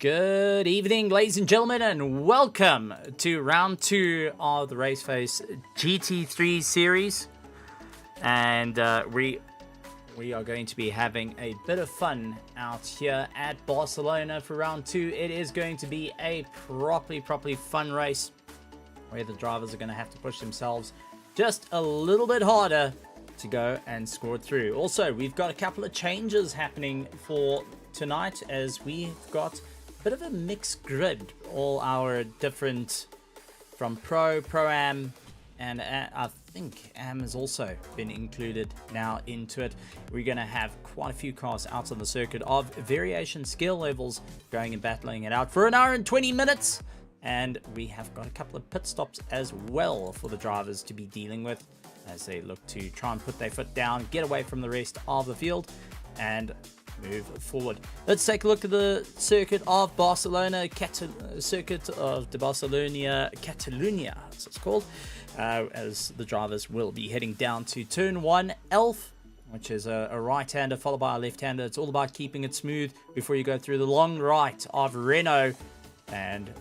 Good evening, ladies and gentlemen, and welcome to round 2 of the Raceface GT3 series. And we are going to be having a bit of fun out here at Barcelona for round 2. It is going to be a properly fun race where the drivers are going to have to push themselves just a little bit harder to go and score through. Also, we've got a couple of changes happening for tonight as we've got bit of a mixed grid. All our different from Pro-Am, and I think Am has also been included now into it. We're going to have quite a few cars out on the circuit of variation skill levels going and battling it out for an hour and 20 minutes. And we have got a couple of pit stops as well for the drivers to be dealing with as they look to try and put their foot down, get away from the rest of the field, and move forward. Let's take a look at the circuit of Barcelona, circuit of the Barcelona, Catalunya, as it's called, as the drivers will be heading down to turn 1, Elf, which is a right-hander followed by a left-hander. It's all about keeping it smooth before you go through the long right of Renault, and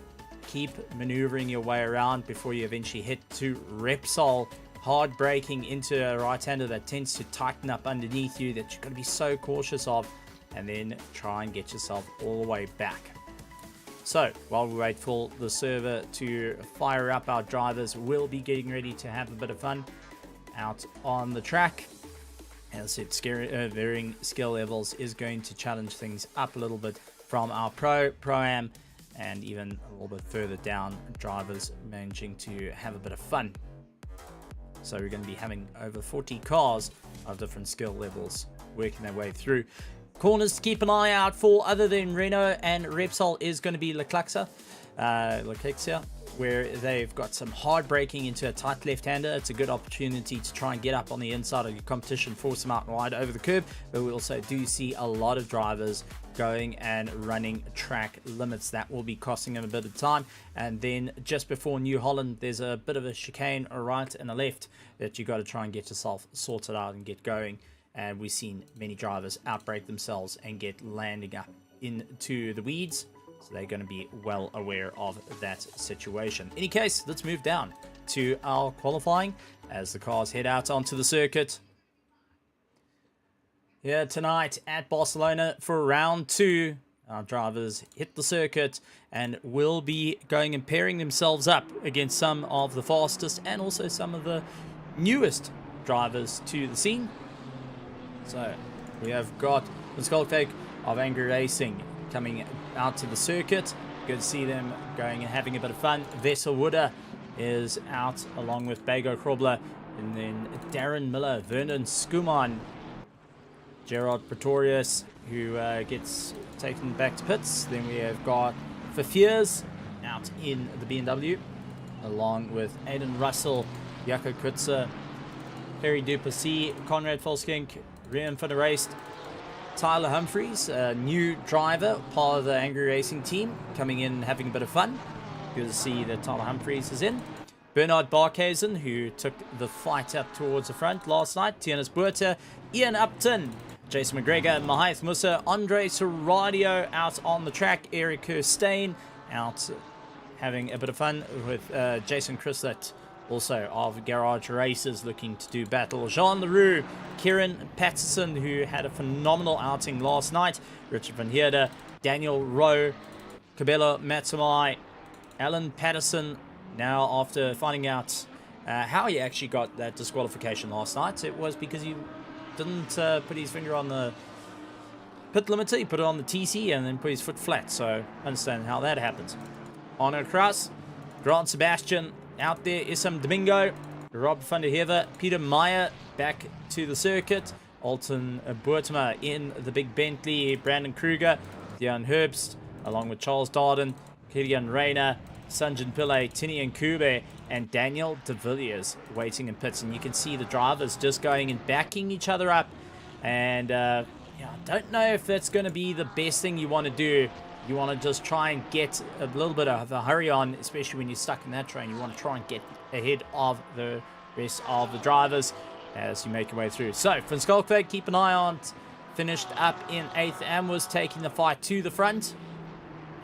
keep maneuvering your way around before you eventually hit to Repsol. Hard braking into a right-hander that tends to tighten up underneath you, that you've got to be so cautious of, and then try and get yourself all the way back. So while we wait for the server to fire up, our drivers will be getting ready to have a bit of fun out on the track. As I said, varying skill levels is going to challenge things up a little bit from our Pro-Am, and even a little bit further down, drivers managing to have a bit of fun. So we're going to be having over 40 cars of different skill levels working their way through. Corners to keep an eye out for, other than Renault and Repsol, is going to be Leclerc, where they've got some hard braking into a tight left-hander. It's a good opportunity to try and get up on the inside of your competition, force them out wide over the curb. But we also do see a lot of drivers going and running track limits. That will be costing them a bit of time. And then just before New Holland, there's a bit of a chicane, a right and a left, that you got to try and get yourself sorted out and get going. And we've seen many drivers outbrake themselves and get landing up into the weeds. So they're going to be well aware of that situation. In any case, let's move down to our qualifying as the cars head out onto the circuit. Here tonight at Barcelona for round 2, our drivers hit the circuit and will be going and pairing themselves up against some of the fastest and also some of the newest drivers to the scene. So we have got the Skulkfake of Angry Racing coming out to the circuit. Good to see them going and having a bit of fun. Wesselwood is out along with Bago Krobler, and then Darren Miller, Vernon Skuman, Gerard Pretorius, who gets taken back to pits. Then we have got Fafiers out in the BMW, along with Aiden Russell, Jaco Kutzer, Perry Duplessis, Conrad Volskink, Rian van der Reist, Tyler Humphreys, a new driver, part of the Angry Racing team, coming in and having a bit of fun. Good to see that Tyler Humphreys is in. Bernard Barkhuizen, who took the fight up towards the front last night. Tianus Buerta, Ian Upton, Jason McGregor, Mahath Musa, Andre Serradio out on the track. Eric Kirstein out having a bit of fun with Jason Chrysler, also of Garage Races, looking to do battle. Jean Leroux, Kieran Patterson, who had a phenomenal outing last night. Richard Van Heerde, Daniel Rowe, Cabello Matsumai, Alan Patterson. Now, after finding out how he actually got that disqualification last night, it was because he didn't put his finger on the pit limiter. He put it on the TC and then put his foot flat. So, understand how that happens. Arno Kras, Grant Sebastian out there, Issam Domingo, Rob van der Heever, Peter Meyer back to the circuit, Alton Boertema in the big Bentley, Brandon Kruger, Dion Herbst, along with Charles Darden, Kilian Rayner, Sanjin Pillay, Tinian Kube, and Daniel De Villiers waiting in pits. And you can see the drivers just going and backing each other up. And I don't know if that's going to be the best thing you want to do. You want to just try and get a little bit of a hurry on, especially when you're stuck in that train. You want to try and get ahead of the rest of the drivers as you make your way through. So, Van Skalkveld, keep an eye on, finished up in 8th and was taking the fight to the front.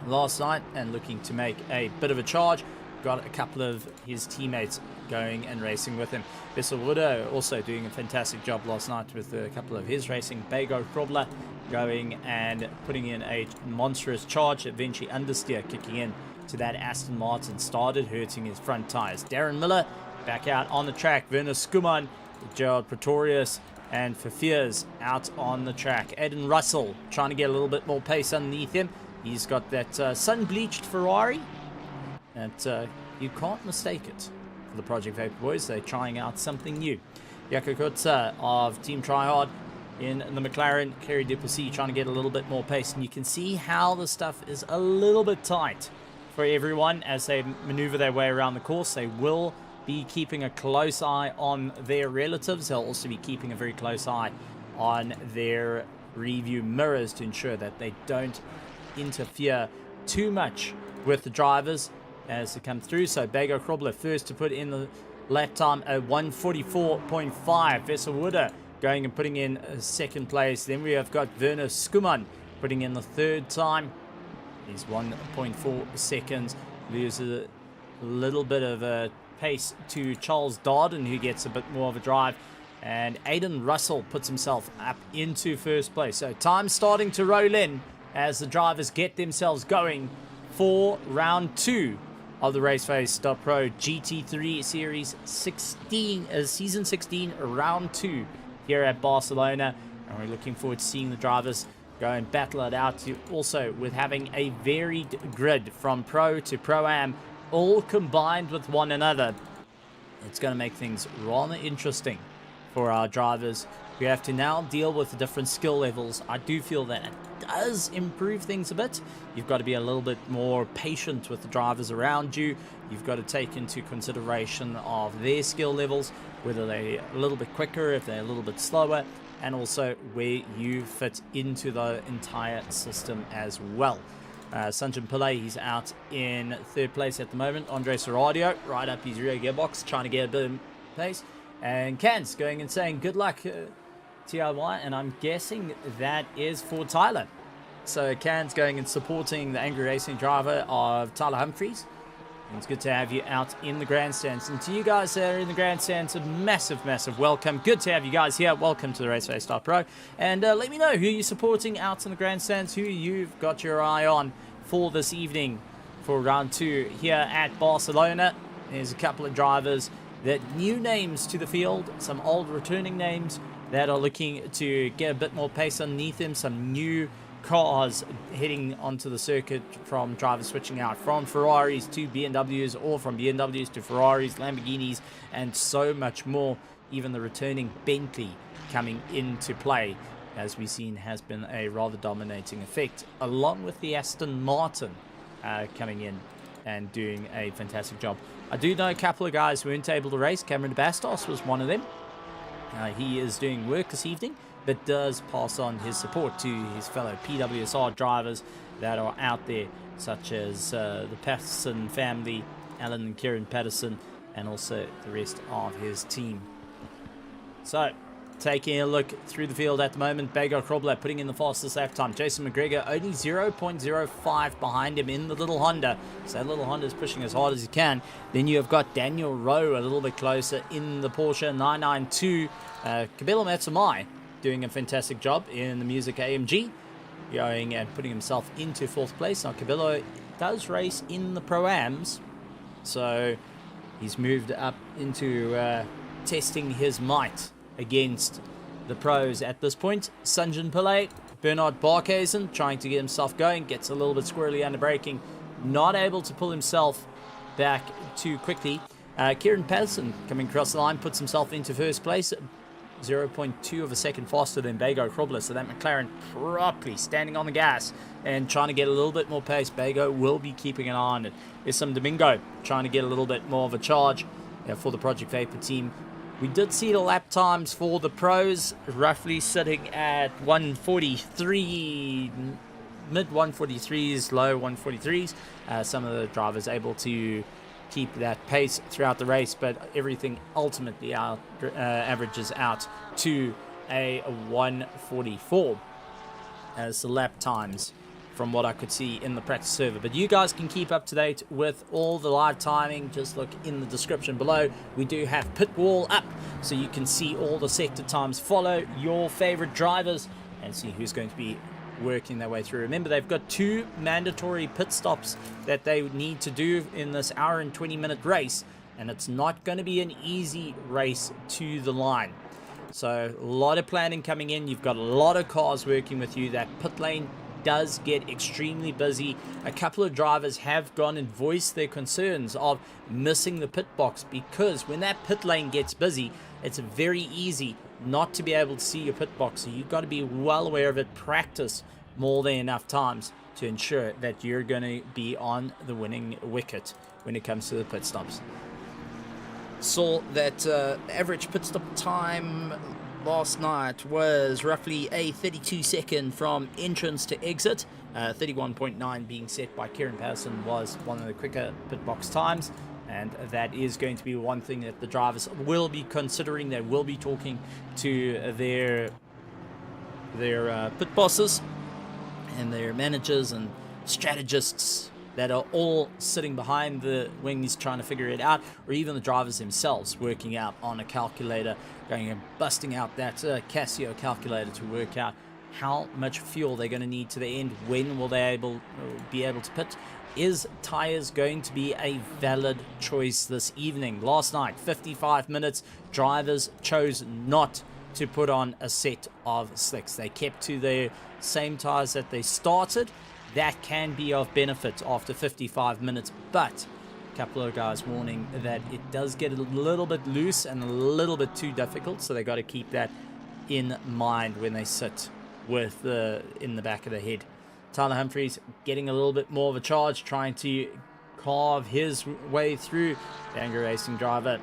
last night and looking to make a bit of a charge. Got a couple of his teammates going and racing with him. Raceface.Pro also doing a fantastic job last night with a couple of his racing. Krobler going and putting in a monstrous charge. Eventually understeer kicking in to that Aston Martin. Started hurting his front tires. Darren Miller back out on the track. Werner Skuman, Gerald Pretorius, and Fafirs out on the track. Aiden Russell trying to get a little bit more pace underneath him. He's got that sun-bleached Ferrari. And you can't mistake it for the Project Vapor boys. They're trying out something new. Jaco Kutza of Team Tryhard in the McLaren. Kerry Duplessis trying to get a little bit more pace. And you can see how the stuff is a little bit tight for everyone as they maneuver their way around the course. They will be keeping a close eye on their relatives. They'll also be keeping a very close eye on their review mirrors to ensure that they don't interfere too much with the drivers as they come through. So Bego Krobler first to put in the lap time at 1:44.5. Raceface.Pro going and putting in second place. Then we have got Werner Skuman putting in the third time. He's 1.4 seconds. Loses a little bit of a pace to Charles Darden, who gets a bit more of a drive. And Aiden Russell puts himself up into first place. So time starting to roll in as the drivers get themselves going for round 2 of the Raceface.Pro GT3 Series 16, Season 16, round 2 here at Barcelona. And we're looking forward to seeing the drivers go and battle it out. Also, with having a varied grid from Pro to Pro-Am, all combined with one another, it's going to make things rather interesting for our drivers. We have to now deal with the different skill levels. I do feel that it does improve things a bit. You've got to be a little bit more patient with the drivers around you. You've got to take into consideration of their skill levels, whether they're a little bit quicker, if they're a little bit slower, and also where you fit into the entire system as well. Sanjin Pillay, he's out in third place at the moment. Andre Serradio, right up his rear gearbox, trying to get a bit of pace. And Cans going and saying, good luck, TIY, and I'm guessing that is for Tyler. So Cans going and supporting the angry racing driver of Tyler Humphreys. And it's good to have you out in the grandstands. And to you guys that are in the grandstands, a massive, massive welcome. Good to have you guys here. Welcome to the Raceface.Pro. And let me know who you're supporting out in the grandstands, who you've got your eye on for this evening for round 2 here at Barcelona. There's a couple of drivers that new names to the field, some old returning names that are looking to get a bit more pace underneath them, some new cars heading onto the circuit from drivers switching out from Ferraris to BMWs, or from BMWs to Ferraris, Lamborghinis, and so much more. Even the returning Bentley coming into play, as we've seen, has been a rather dominating effect, along with the Aston Martin coming in and doing a fantastic job. I do know a couple of guys who weren't able to race. Cameron Bastos was one of them. He is doing work this evening, but does pass on his support to his fellow PWSR drivers that are out there, such as the Patterson family, Alan and Kieran Patterson, and also the rest of his team. So, taking a look through the field at the moment, Bego Krobler putting in the fastest lap time. Jason McGregor only 0.05 behind him in the little Honda. So that little Honda is pushing as hard as he can. Then you have got Daniel Rowe a little bit closer in the Porsche 992. Kabelo Matsumai doing a fantastic job in the Music AMG, going and putting himself into 4th place. Now Kabelo does race in the Pro-Ams, so he's moved up into testing his might against the pros at this point. Sanjin Pillay, Bernard Barkhuizen trying to get himself going, gets a little bit squirrely under braking, not able to pull himself back too quickly. Kieran Patterson coming across the line, puts himself into 1st place, 0.2 of a second faster than Bego Krobler. So that McLaren properly standing on the gas and trying to get a little bit more pace. Bego will be keeping an eye on it. There's some Domingo trying to get a little bit more of a charge for the Project Vapor team. We did see the lap times for the pros roughly sitting at 143, mid 143s, low 143s. Some of the drivers able to keep that pace throughout the race, but everything ultimately averages out to a 144 as the lap times from what I could see in the practice server. But you guys can keep up to date with all the live timing. Just look in the description below. We do have Pitwall up, so you can see all the sector times. Follow your favorite drivers and see who's going to be working their way through. Remember, they've got 2 mandatory pit stops that they need to do in this hour and 20-minute race, and it's not going to be an easy race to the line. So a lot of planning coming in. You've got a lot of cars working with you. That pit lane does get extremely busy. A couple of drivers have gone and voiced their concerns of missing the pit box, because when that pit lane gets busy, it's very easy not to be able to see your pit box. So you've got to be well aware of it. Practice more than enough times to ensure that you're going to be on the winning wicket when it comes to the pit stops. Saw that average pit stop time last night was roughly a 32-second from entrance to exit. 31.9 being set by Kieran Patterson was one of the quicker pit box times, and that is going to be one thing that the drivers will be considering. They will be talking to their pit bosses and their managers and strategists that are all sitting behind the wings trying to figure it out, or even the drivers themselves working out on a calculator, going and busting out that Casio calculator to work out how much fuel they're going to need to the end. When will they be able to pit? Is tires going to be a valid choice this evening? Last night, 55 minutes, drivers chose not to put on a set of slicks. They kept to their same tires that they started. That can be of benefit after 55 minutes, but a couple of guys warning that it does get a little bit loose and a little bit too difficult, so they got to keep that in mind when they sit with in the back of the head. Tyler Humphries getting a little bit more of a charge, trying to carve his way through. The Angry Racing driver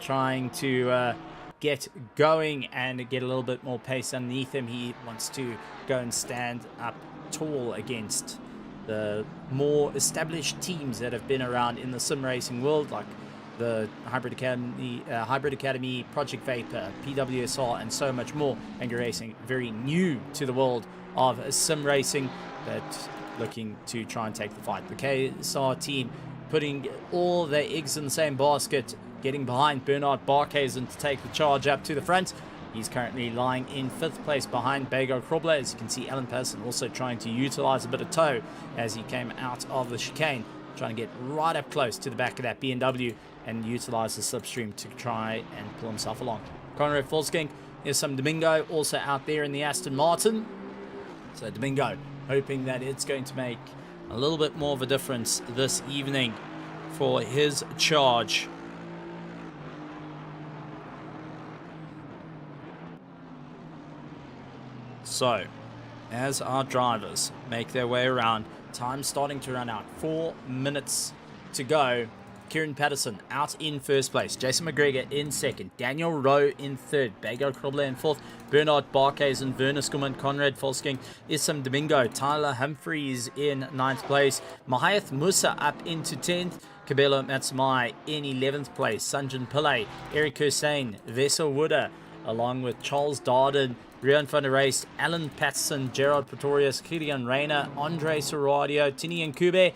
trying to get going and get a little bit more pace underneath him. He wants to go and stand up tall against the more established teams that have been around in the sim racing world, like the Hybrid Academy, Project Vapor, PWSR, and so much more. Angry Racing, very new to the world of sim racing, but looking to try and take the fight. The KSR team putting all their eggs in the same basket, getting behind Bernard Barkhuizen to take the charge up to the front. He's currently lying in 5th place behind Bego Krobler. As you can see, Alan Persson also trying to utilize a bit of tow as he came out of the chicane, trying to get right up close to the back of that BMW and utilize the slipstream to try and pull himself along. Conrad Volskink, there's some Domingo also out there in the Aston Martin. So Domingo hoping that it's going to make a little bit more of a difference this evening for his charge. So, as our drivers make their way around, time starting to run out. 4 minutes to go. Kieran Patterson out in 1st place. Jason McGregor in 2nd. Daniel Rowe in 3rd. Bego Krobler in 4th. Bernard Barkhuizen, Werner Skumman, Conrad Volskink, Issam Domingo, Tyler Humphries in 9th place. Mahayath Musa up into 10th. Kabelo Matsumai in 11th place. Sanjan Pillay, Eric Hussein, Vessel Wooder, along with Charles Darden, Rian van der Reis, Alan Patterson, Gerard Pretorius, Kilian Rayner, Andre Soradio, Tinian Kube,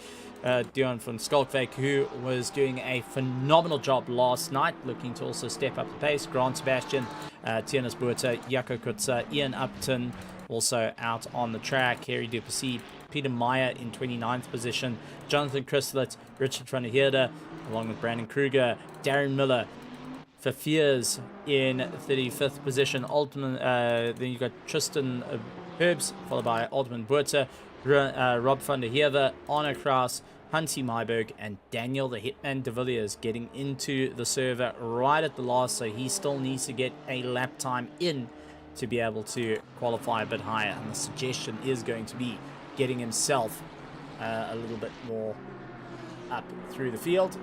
Dion van Skalkvik, who was doing a phenomenal job last night, looking to also step up the pace. Grant Sebastian, Tianas Buerta, Jaco Kutza, Ian Upton, also out on the track. Harry Duplessis, Peter Meyer in 29th position, Jonathan Christlet, Richard van der Heerde, along with Brandon Kruger, Darren Miller, Fafiers in 35th position. Then you've got Tristan Herbs, followed by Alderman Buerta, Rob van der Heerde, Arno Kraus, Hansi Myberg, and Daniel the Hitman de Villiers getting into the server right at the last, so he still needs to get a lap time in to be able to qualify a bit higher, and the suggestion is going to be getting himself a little bit more up through the field.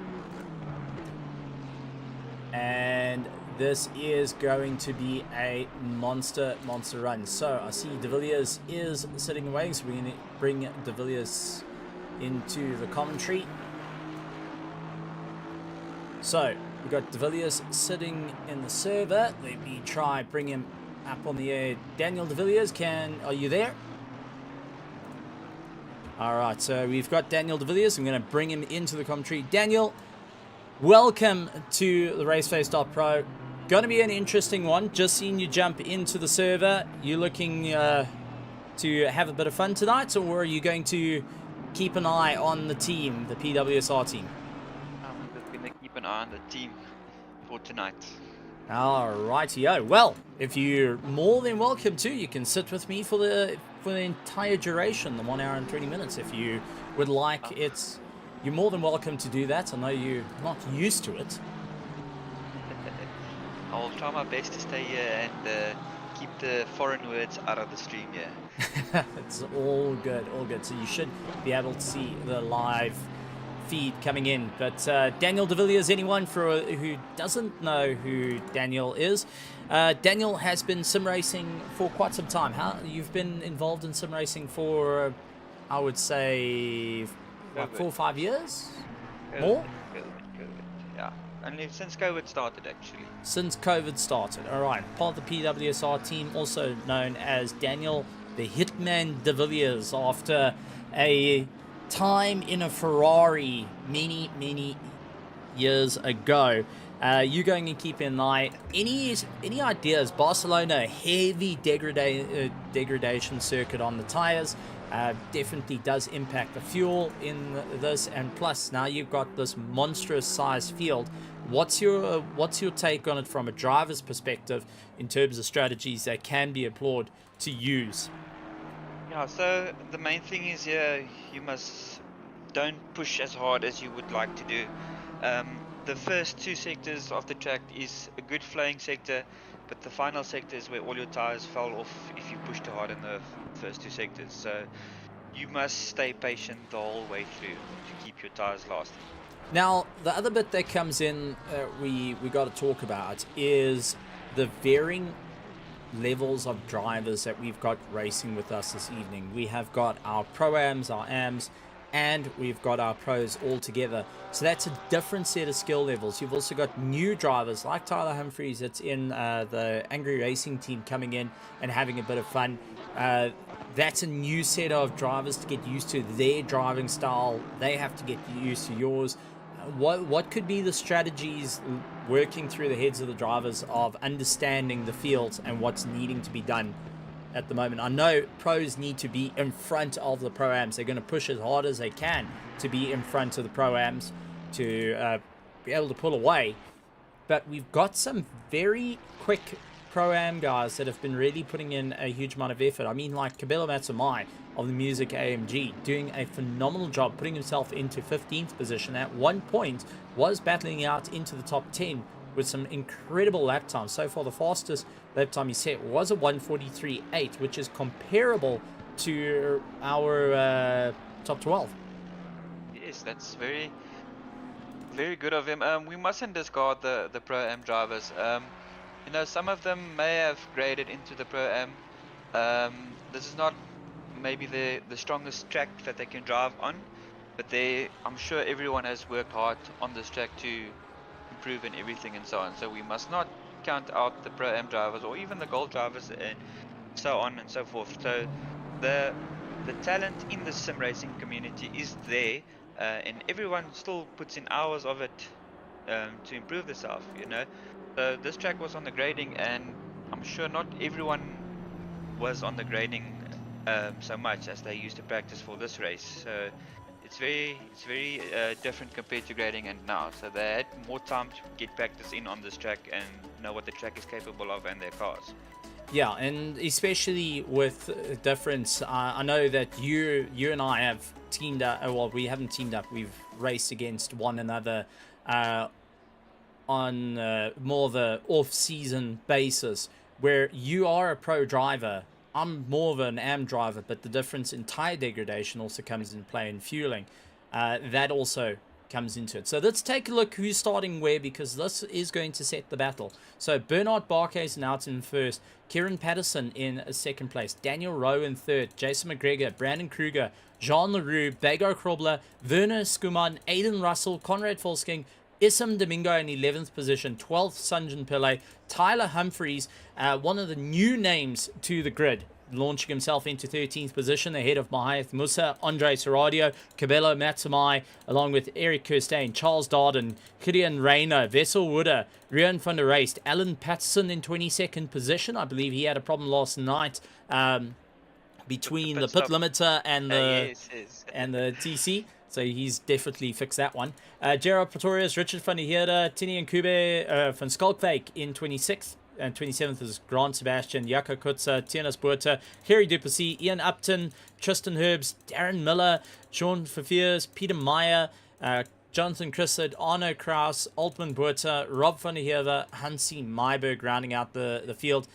And this is going to be a monster run. So I see De Villiers is sitting away, so we're going to bring De Villiers into the commentary. So we've got De Villiers sitting in the server. Let me try bring him up on the air. Daniel De Villiers, are you there? All right, so we've got Daniel de Villiers. I'm going to bring him into the commentary. Daniel, welcome to the Raceface.Pro. Going to be an interesting one. Just seen you jump into the server. You looking to have a bit of fun tonight, or are you going to keep an eye on the team, the PWSR team? I'm just going to keep an eye on the team for tonight. Alrighty-o. Well, if you're more than welcome to, you can sit with me for the entire duration, the 1 hour and 20 minutes. If you would like, you're more than welcome to do that. I know you're not used to it. I'll try my best to stay here and keep the foreign words out of the stream here. It's all good, all good. So you should be able to see the live feed coming in. But Daniel de Villiers, anyone who doesn't know who Daniel is, Daniel has been sim racing for quite some time. You've been involved in sim racing for, I would say, like 4 or 5 years? More? COVID, yeah. Only since COVID started, actually. Since COVID started. All right. Part of the PWSR team, also known as Daniel the Hitman de Villiers, after a time in a Ferrari many years ago. You going to keep an eye. Any ideas? Barcelona, heavy degradation circuit on the tires. Definitely does impact the fuel in this, and plus now you've got this monstrous size field. What's your take on it from a driver's perspective in terms of strategies that can be employed to use? Yeah, so the main thing is here, you don't push as hard as you would like to do. The first 2 sectors of the track is a good flowing sector, but the final sector is where all your tires fall off if you push too hard in the first 2 sectors. So you must stay patient the whole way through to keep your tires lasting. Now, the other bit that comes in we got to talk about is the varying levels of drivers that we've got racing with us this evening. We have got our Pro-Ams, our AMs, and we've got our pros all together. So that's a different set of skill levels. You've also got new drivers like Tyler Humphreys that's in the Angry Racing team coming in and having a bit of fun. That's a new set of drivers to get used to their driving style. They have to get used to yours. What could be the strategies working through the heads of the drivers of understanding the fields and what's needing to be done at the moment? I know pros need to be in front of the Pro-Ams. They're going to push as hard as they can to be in front of the Pro-Ams to be able to pull away. But we've got some very quick Pro-Am guys that have been really putting in a huge amount of effort. I mean, like Cabello Matsumai of the Music AMG doing a phenomenal job, putting himself into 15th position. At one point was battling out into the top 10 with some incredible lap times. So far, the fastest lap time he set was a 1:43.8, which is comparable to our top 12. Yes, that's very good of him. We mustn't discard the Pro-Am drivers. You know, some of them may have graded into the Pro-Am. This is not maybe the strongest track that they can drive on, but I'm sure everyone has worked hard on this track to improve in everything and so on. So we must not count out the Pro-Am drivers or even the gold drivers and so on and so forth. So the talent in the sim racing community is there, and everyone still puts in hours of it to improve themselves, you know. So this track was on the grading, and I'm sure not everyone was on the grading so much as they used to practice for this race. So it's very different compared to grading and now. So they had more time to get practice in on this track and know what the track is capable of and their cars. Yeah, and especially with difference, I know that you and I have teamed up. Well, we haven't teamed up. We've raced against one another on more the off-season basis, where you are a pro driver. I'm more of an AM driver, but the difference in tire degradation also comes into play in fueling. That also comes into it. So let's take a look who's starting where, because this is going to set the battle. So Bernard Barkhuizen out in first, Kieran Patterson in second place, Daniel Rowe in third, Jason McGregor, Brandon Kruger, Jean Leroux, Bago Krobler, Werner Skuman, Aiden Russell, Conrad Volsking, Issam Domingo in 11th position, 12th Sanjan Pillay, Tyler Humphreys, one of the new names to the grid launching himself into 13th position ahead of Mahath Musa, Andre Seradio, Cabello Matsumai, along with Eric Kirstein, Charles Darden, Gideon Rayner, Vessel Wooder, Rian van der Reist, Alan Patterson in 22nd position. I believe he had a problem last night between the pit limiter and the and the TC. So he's definitely fixed that one. Gerard Pretorius, Richard van der Heerde, Tini Nkube van Skalkwyk in 26th. And 27th is Grant Sebastian, Jaco Kutza, Tienas Buerta, Harry Duplessis, Ian Upton, Tristan Herbs, Darren Miller, Sean Fafiers, Peter Meyer, Jonathan Chrislett, Arno Kraus, Altman Buerta, Rob van der Heerde, Hansi Myberg rounding out the field.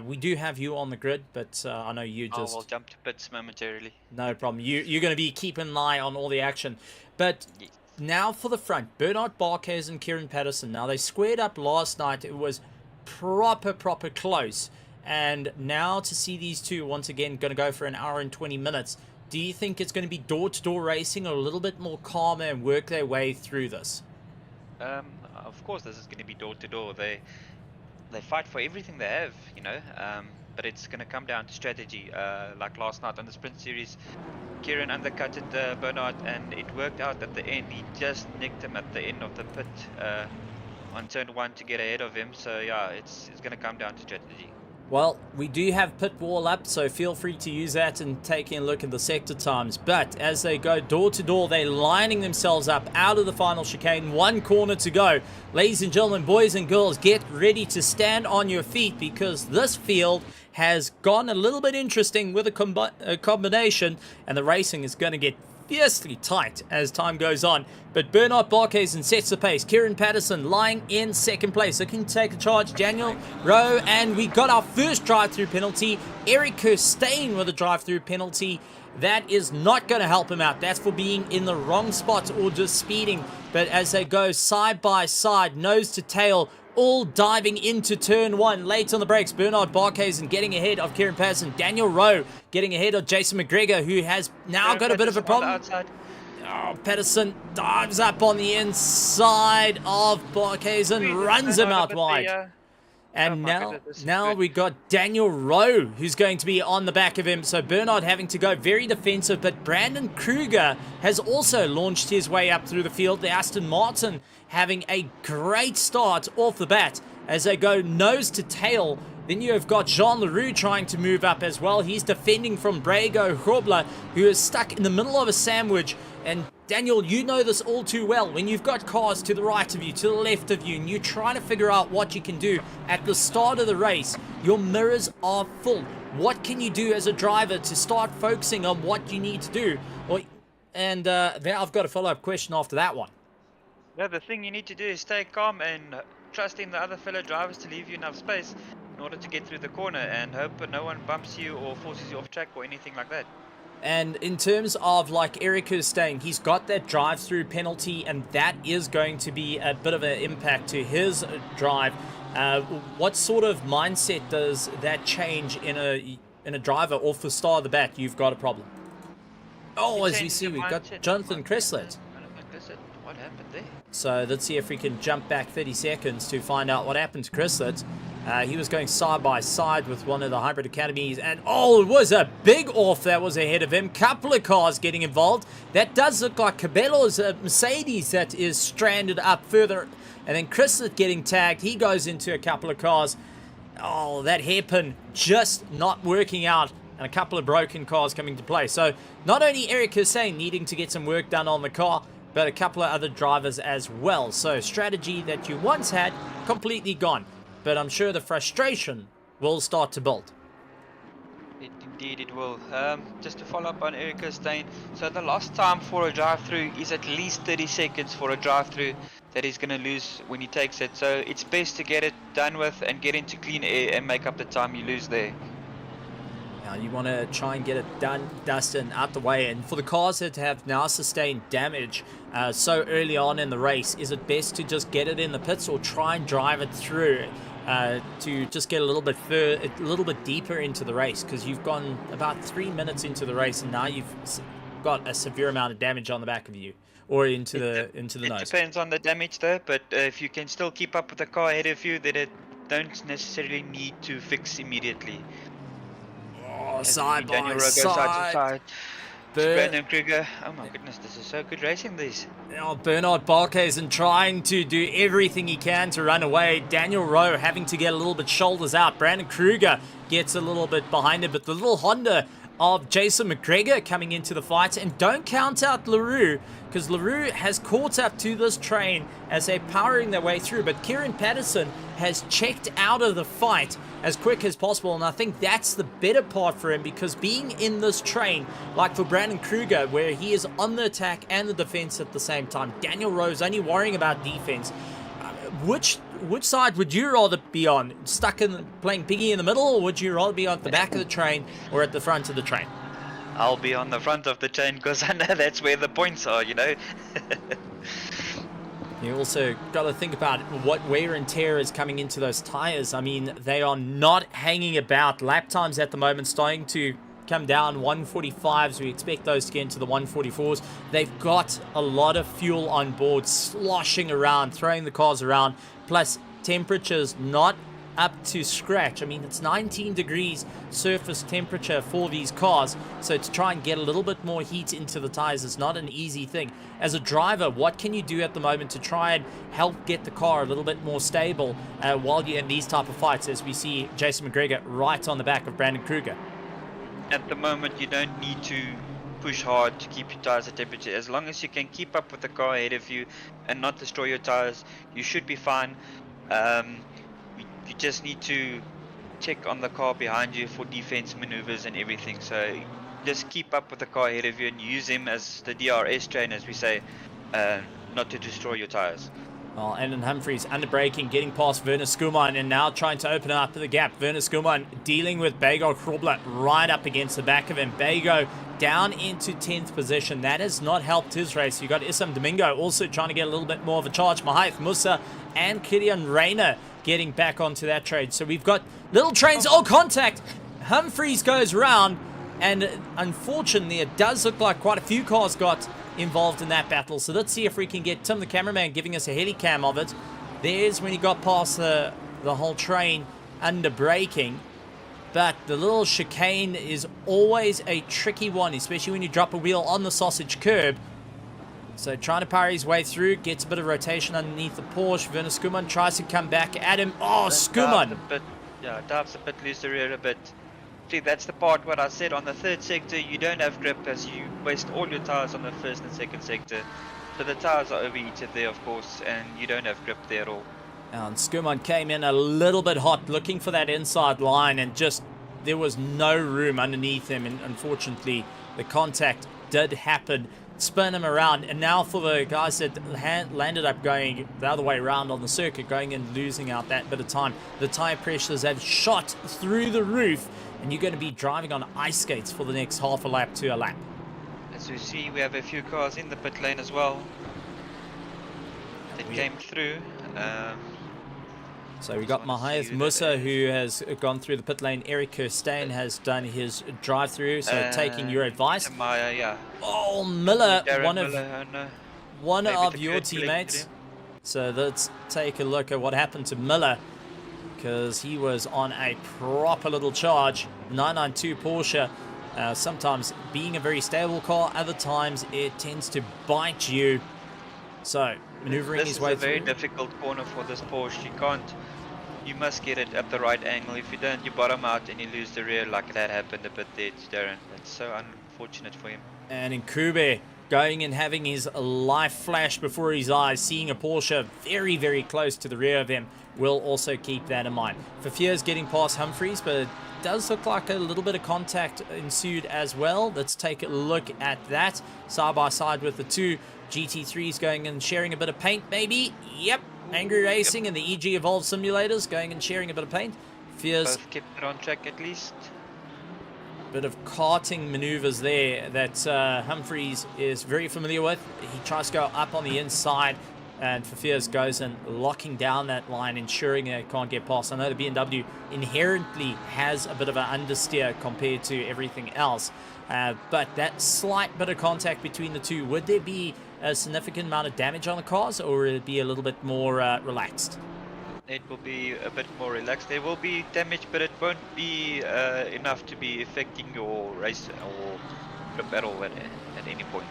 We do have you on the grid, but I know you just... I'll jump to pits momentarily. No problem. You're going to be keeping an eye on all the action. But Yes. now for the front, Bernard Barkhuis and Kieran Patterson. Now, they squared up last night. It was proper close. And now to see these two once again going to go for an hour and 20 minutes. Do you think it's going to be door-to-door racing or a little bit more calmer and work their way through this? Of course, this is going to be door to door. They fight for everything they have, you know. But it's going to come down to strategy. Like last night on the sprint series, Kieran undercutted Bernard, and it worked out at the end. He just nicked him at the end of the pit on turn 1 to get ahead of him. So yeah, it's going to come down to strategy. Well, we do have pit wall up, so feel free to use that and taking a look at the sector times. But as they go door to door, they're lining themselves up out of the final chicane. 1 corner to go. Ladies and gentlemen, boys and girls, get ready to stand on your feet, because this field has gone a little bit interesting with a combination, and the racing is going to get fiercely tight as time goes on. But Bernard Barkhuis sets the pace. Kieran Patterson lying in 2nd place. Looking to take a charge, Daniel Rowe, and we got our first drive-through penalty. Eric Kirstein with a drive-through penalty. That is not going to help him out. That's for being in the wrong spot or just speeding. But as they go side by side, nose to tail, all diving into turn 1. Late on the brakes, Bernard Barkhuis getting ahead of Kieran Patterson. Daniel Rowe getting ahead of Jason McGregor, who has now got a bit of a problem. Oh, Patterson dives up on the inside of Barkhuis and runs him out wide. And now we got Daniel Rowe, who's going to be on the back of him. So Bernard having to go very defensive, but Brandon Kruger has also launched his way up through the field. The Aston Martin having a great start off the bat as they go nose to tail. Then you have got Jean Leroux trying to move up as well. He's defending from Brago Grobler, who is stuck in the middle of a sandwich. And Daniel, you know this all too well. When you've got cars to the right of you, to the left of you, and you're trying to figure out what you can do at the start of the race, your mirrors are full. What can you do as a driver to start focusing on what you need to do? And then I've got a follow-up question after that one. Yeah, the thing you need to do is stay calm and trust in the other fellow drivers to leave you enough space in order to get through the corner, and hope that no one bumps you or forces you off track or anything like that. And in terms of like Eric Kirstein, he's got that drive-through penalty, and that is going to be a bit of an impact to his drive. What sort of mindset does that change in a driver off the start of the bat? You've got a problem. Oh, as you see, we've got Jonathan Chrislett. What happened there? So let's see if we can jump back 30 seconds to find out what happened to Chrislett. He was going side by side with one of the hybrid academies, and oh, it was a big off that was ahead of him. Couple of cars getting involved. That does look like Cabello's Mercedes that is stranded up further, and then Chrislett getting tagged. He goes into a couple of cars. Oh, that hairpin just not working out, and a couple of broken cars coming to play. So not only Eric Hussein needing to get some work done on the car, but a couple of other drivers as well. So strategy that you once had, completely gone. But I'm sure the frustration will start to build. Indeed it will. Just to follow up on Eric Stein, so the lost time for a drive-through is at least 30 seconds for a drive-through that he's going to lose when he takes it. So it's best to get it done with and get into clean air and make up the time you lose there. Now you want to try and get it done, dusted, out the way. And for the cars that have now sustained damage so early on in the race, is it best to just get it in the pits or try and drive it through to just get a little bit deeper into the race? Because you've gone about 3 minutes into the race and now you've got a severe amount of damage on the back of you or into the nose. It depends on the damage though, but if you can still keep up with the car ahead of you, then it don't necessarily need to fix immediately. Oh, As side Daniel by Rowe goes side to side. side. Bur- Brandon Kruger. Oh my goodness, this is so good racing these. Oh, Bernard Balkaisen trying to do everything he can to run away. Daniel Rowe having to get a little bit shoulders out. Brandon Kruger gets a little bit behind him, but the little Honda of Jason McGregor coming into the fight. And don't count out LaRue, because LaRue has caught up to this train as they're powering their way through. But Kieran Patterson has checked out of the fight as quick as possible, and I think that's the better part for him, because being in this train, like for Brandon Kruger, where he is on the attack and the defense at the same time, Daniel Rowe's only worrying about defense. Which side would you rather be on? Stuck in playing piggy in the middle, or would you rather be on the back of the train or at the front of the train? I'll be on the front of the train because I know that's where the points are, you know. You also got to think about what wear and tear is coming into those tires. I mean, they are not hanging about. Lap times at the moment starting to come down, 145s. We expect those to get into the 144s. They've got a lot of fuel on board, sloshing around, throwing the cars around, plus temperatures not up to scratch. I mean, it's 19 degrees surface temperature for these cars, so to try and get a little bit more heat into the tires is not an easy thing. As a driver, what can you do at the moment to try and help get the car a little bit more stable while you're in these type of fights, as we see Jason McGregor right on the back of Brandon Kruger? At the moment, you don't need to push hard to keep your tires at temperature. As long as you can keep up with the car ahead of you and not destroy your tires, you should be fine. You just need to check on the car behind you for defense maneuvers and everything. So just keep up with the car ahead of you and use him as the DRS train, as we say, not to destroy your tires. Well, Alan Humphries under braking, getting past Werner Skuman, and now trying to open up the gap. Werner Skuman dealing with Bego Krobler right up against the back of him. Bego down into 10th position. That has not helped his race. You got Issam Domingo also trying to get a little bit more of a charge. Mahaith Musa and Killian Rayner getting back onto that trade. So we've got little trains. Oh, contact! Humphries goes round, and unfortunately it does look like quite a few cars got involved in that battle. So let's see if we can get Tim the cameraman giving us a heli cam of it. There's when he got past the whole train under braking. But the little chicane is always a tricky one, especially when you drop a wheel on the sausage curb. So trying to power his way through, gets a bit of rotation underneath the Porsche. Werner Skuman tries to come back at him. Oh, Skuman! Dives a bit loose the rear a bit. See, that's the part what I said on the third sector, you don't have grip as you waste all your tires on the first and second sector. So the tires are overheated there, of course, and you don't have grip there at all. And Skuman came in a little bit hot, looking for that inside line, and just there was no room underneath him, and unfortunately the contact did happen. Spin him around, and now for the guys that landed up going the other way around on the circuit, going and losing out that bit of time. The tire pressures have shot through the roof, and you're going to be driving on ice skates for the next half a lap to a lap. As we see, we have a few cars in the pit lane as well that came through. So we got Mahaith Musa, who has gone through the pit lane. Eric Kirstein has done his drive through, so taking your advice. Yeah. Oh, Miller, Darren one of your teammates. So let's take a look at what happened to Miller, because he was on a proper little charge. 992 Porsche, sometimes being a very stable car, other times it tends to bite you. So maneuvering his way through. This is a very difficult corner for this Porsche. You must get it at the right angle. If you don't, you bottom out and you lose the rear, like that happened a bit there to Darren. That's so unfortunate for him. And Nkube going and having his life flash before his eyes, seeing a Porsche very, very close to the rear of him, will also keep that in mind. Fafier's getting past Humphries, but it does look like a little bit of contact ensued as well. Let's take a look at that. Side by side with the two GT3s going and sharing a bit of paint, maybe. Yep. Angry Racing and the EG Evolved simulators going and sharing a bit of paint. Fears both kept it on track at least. Bit of karting maneuvers there that Humphries is very familiar with. He tries to go up on the inside, and Fafier's goes and locking down that line, ensuring that it can't get past. I know the BMW inherently has a bit of an understeer compared to everything else, but that slight bit of contact between the two, would there be a significant amount of damage on the cars, or would it be a little bit more relaxed? it will be a bit more relaxed. There will be damage, but it won't be enough to be affecting your race or the battle at any point.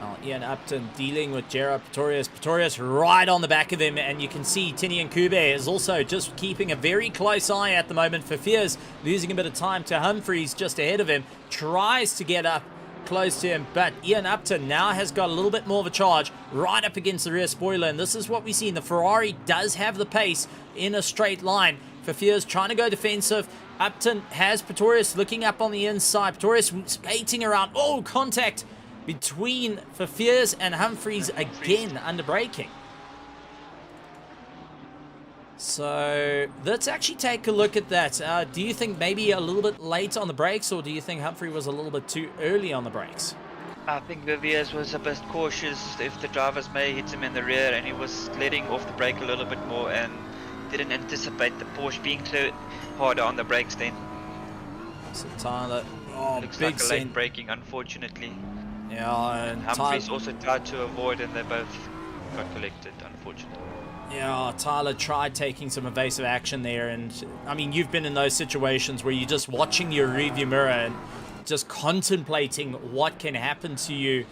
Oh, Ian Upton dealing with Gerard Pretorius. Pretorius right on the back of him, and you can see Tinian Kube is also just keeping a very close eye at the moment for Fears, losing a bit of time to Humphreys just ahead of him. Tries to get up close to him, but Ian Upton now has got a little bit more of a charge right up against the rear spoiler, and this is what we see. The Ferrari does have the pace in a straight line. For Fears trying to go defensive. Upton has Pretorius looking up on the inside. Pretorius skating around. Oh, contact between Fears and Humphreys again under braking. So let's actually take a look at that. Do you think maybe a little bit late on the brakes, or do you think Humphrey was a little bit too early on the brakes? I think Viviers was a bit cautious if the drivers may hit him in the rear, and he was letting off the brake a little bit more and didn't anticipate the Porsche being so harder on the brakes then. So Tyler, oh, looks big like a late braking, unfortunately. Yeah, and Humphreys also tried to avoid, and they both got collected, unfortunately. Yeah, Tyler tried taking some evasive action there, and I mean, you've been in those situations where you're just watching your rearview mirror and just contemplating what can happen to you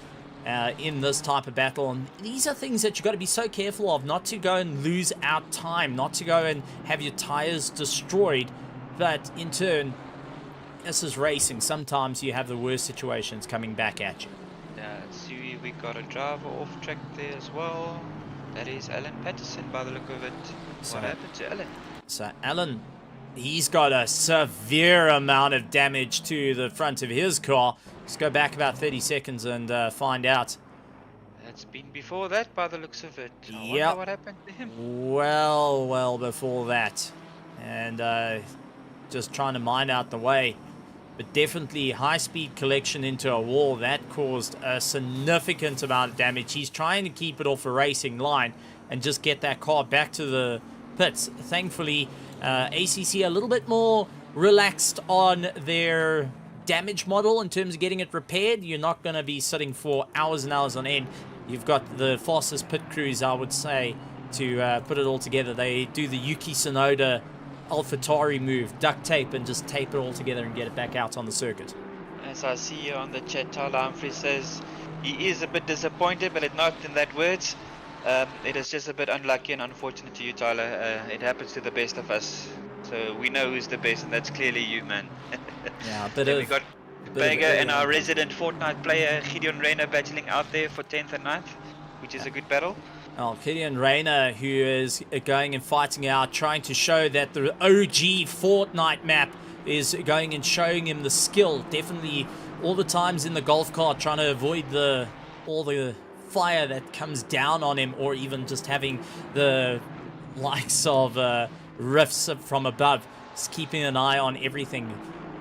in this type of battle. And these are things that you've got to be so careful of, not to go and lose out time, not to go and have your tires destroyed, but in turn, this is racing. Sometimes you have the worst situations coming back at you. See, we got a driver off track there as well. That is Alan Patterson by the look of it. What happened to Alan? So Alan, he's got a severe amount of damage to the front of his car. Let's go back about 30 seconds and find out. That's been before that by the looks of it. I Yep. wonder what happened to him. Well before that. And just trying to mine out the way. But definitely high-speed collection into a wall. That caused a significant amount of damage. He's trying to keep it off a racing line and just get that car back to the pits. Thankfully, ACC a little bit more relaxed on their damage model in terms of getting it repaired. You're not going to be sitting for hours and hours on end. You've got the fastest pit crews, I would say, to put it all together. They do the Yuki Tsunoda AlphaTauri move, duct tape, and just tape it all together and get it back out on the circuit. As I see here on the chat, Tyler Humphrey says he is a bit disappointed, but it's not in that words. It is just a bit unlucky and unfortunate to you, Tyler. It happens to the best of us. So we know who's the best, and that's clearly you, man. Yeah, but we got Bega and our resident Fortnite player Gideon Reyna battling out there for 10th and 9th, which is a good battle. Oh, Gideon Reyna, who is going and fighting out, trying to show that the OG Fortnite map is going and showing him the skill. Definitely all the times in the golf cart trying to avoid all the fire that comes down on him, or even just having the likes of rifts from above. Just keeping an eye on everything.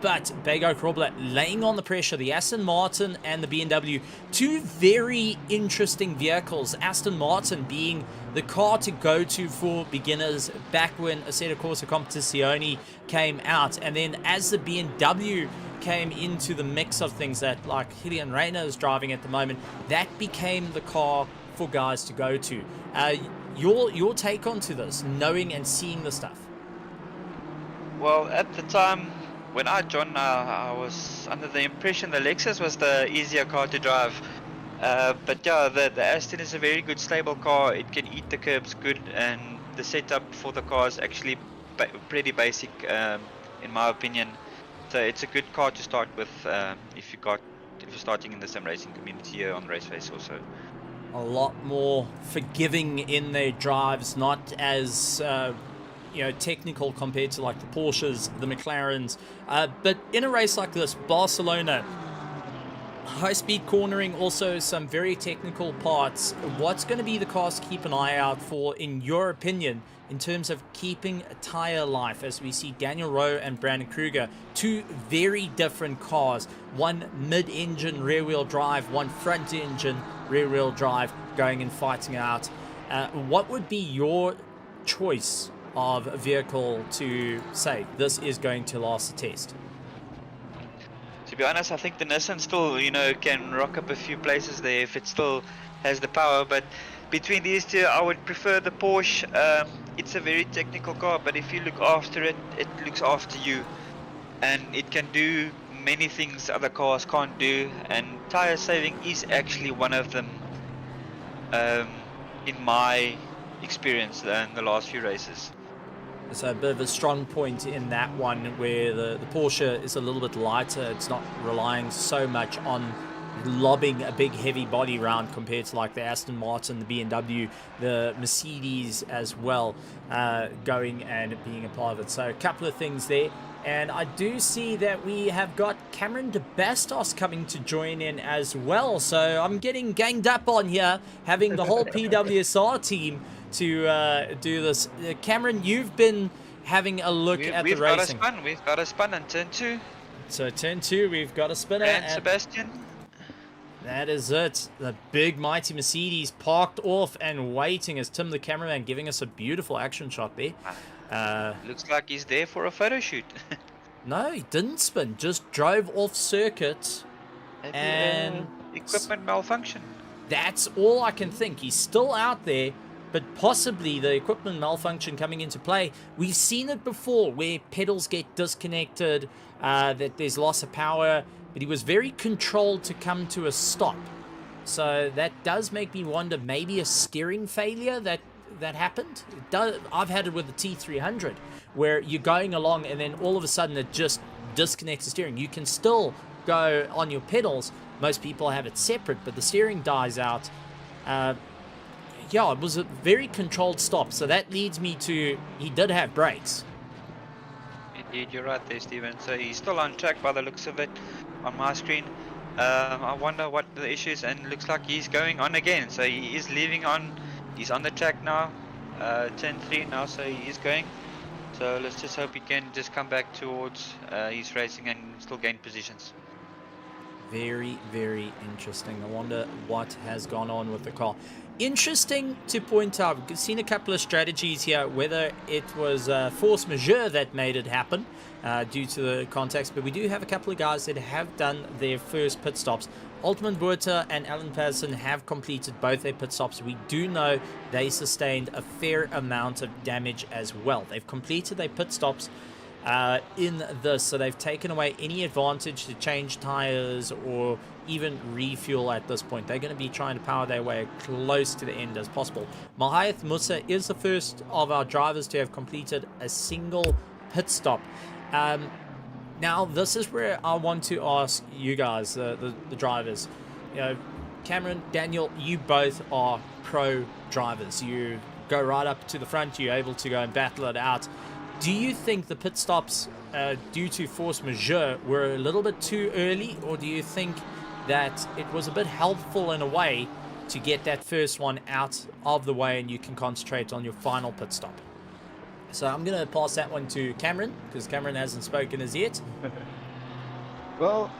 But Bego Krobler laying on the pressure. The Aston Martin and the BMW, two very interesting vehicles. Aston Martin being the car to go to for beginners back when Assetto Corsa Competizione came out. And then as the BMW came into the mix of things that like Gideon Reyna is driving at the moment, that became the car for guys to go to. Your take onto this, knowing and seeing the stuff? Well, at the time when I joined, I was under the impression the Lexus was the easier car to drive. But yeah, the Aston is a very good stable car. It can eat the curbs good, and the setup for the car is actually pretty basic, in my opinion. So it's a good car to start with if you're starting in the sim racing community here on Raceface also. A lot more forgiving in their drives, not as technical compared to like the Porsches, the McLarens, but in a race like this, Barcelona, high-speed cornering, also some very technical parts. What's going to be the cars to keep an eye out for, in your opinion, in terms of keeping a tire life, as we see Daniel Rowe and Brandon Kruger, two very different cars, one mid-engine rear-wheel drive, one front-engine rear-wheel drive, going and fighting out. What would be your choice of a vehicle to say this is going to last the test? To be honest, I think the Nissan still, can rock up a few places there if it still has the power. But between these two, I would prefer the Porsche. it's a very technical car, but if you look after it, it looks after you, and it can do many things other cars can't do. And tire saving is actually one of them, in my experience in the last few races. It's a bit of a strong point in that one where the Porsche is a little bit lighter. It's not relying so much on lobbing a big heavy body round compared to like the Aston Martin, the BMW, the Mercedes as well, going and being a part of it. So a couple of things there. And I do see that we have got Cameron de Bastos coming to join in as well. So I'm getting ganged up on here, having the whole PWSR team to do this. Cameron, you've been having a look at the racing. We've got a spun on turn 2. So turn 2, we've got a spinner. And Sebastian. That is it. The big mighty Mercedes parked off and waiting as Tim the cameraman giving us a beautiful action shot there. Looks like he's there for a photo shoot. No, he didn't spin. Just drove off circuit. Maybe And equipment malfunction. that's all I can think. He's still out there, but possibly the equipment malfunction coming into play. We've seen it before where pedals get disconnected, that there's loss of power, but he was very controlled to come to a stop. So that does make me wonder, maybe a steering failure that happened. I've had it with the T300 where you're going along and then all of a sudden it just disconnects the steering. You can still go on your pedals. Most people have it separate, but the steering dies out. Yeah, it was a very controlled stop. So that leads me to, he did have brakes. Indeed, you're right there, Steven. So he's still on track by the looks of it on my screen. I wonder what the issue is, and looks like he's going on again. So he is leaving on. He's on the track now. Turn 3 now, so he is going. So let's just hope he can just come back towards his racing and still gain positions. Very, very interesting. I wonder what has gone on with the car. Interesting to point out, we've seen a couple of strategies here, whether it was force majeure that made it happen due to the context, but we do have a couple of guys that have done their first pit stops. Altman Buerta and Alan Patterson have completed both their pit stops. We do know they sustained a fair amount of damage as well. They've completed their pit stops in this, so they've taken away any advantage to change tires or even refuel at this point. They're going to be trying to power their way close to the end as possible. Mahayath Musa is the first of our drivers to have completed a single pit stop. Now this is where I want to ask you guys, the drivers. You know, Cameron, Daniel, you both are pro drivers. You go right up to the front, you're able to go and battle it out. Do you think the pit stops due to force majeure were a little bit too early, or do you think that it was a bit helpful in a way to get that first one out of the way and you can concentrate on your final pit stop? So I'm going to pass that one to Cameron, because Cameron hasn't spoken as yet. Well,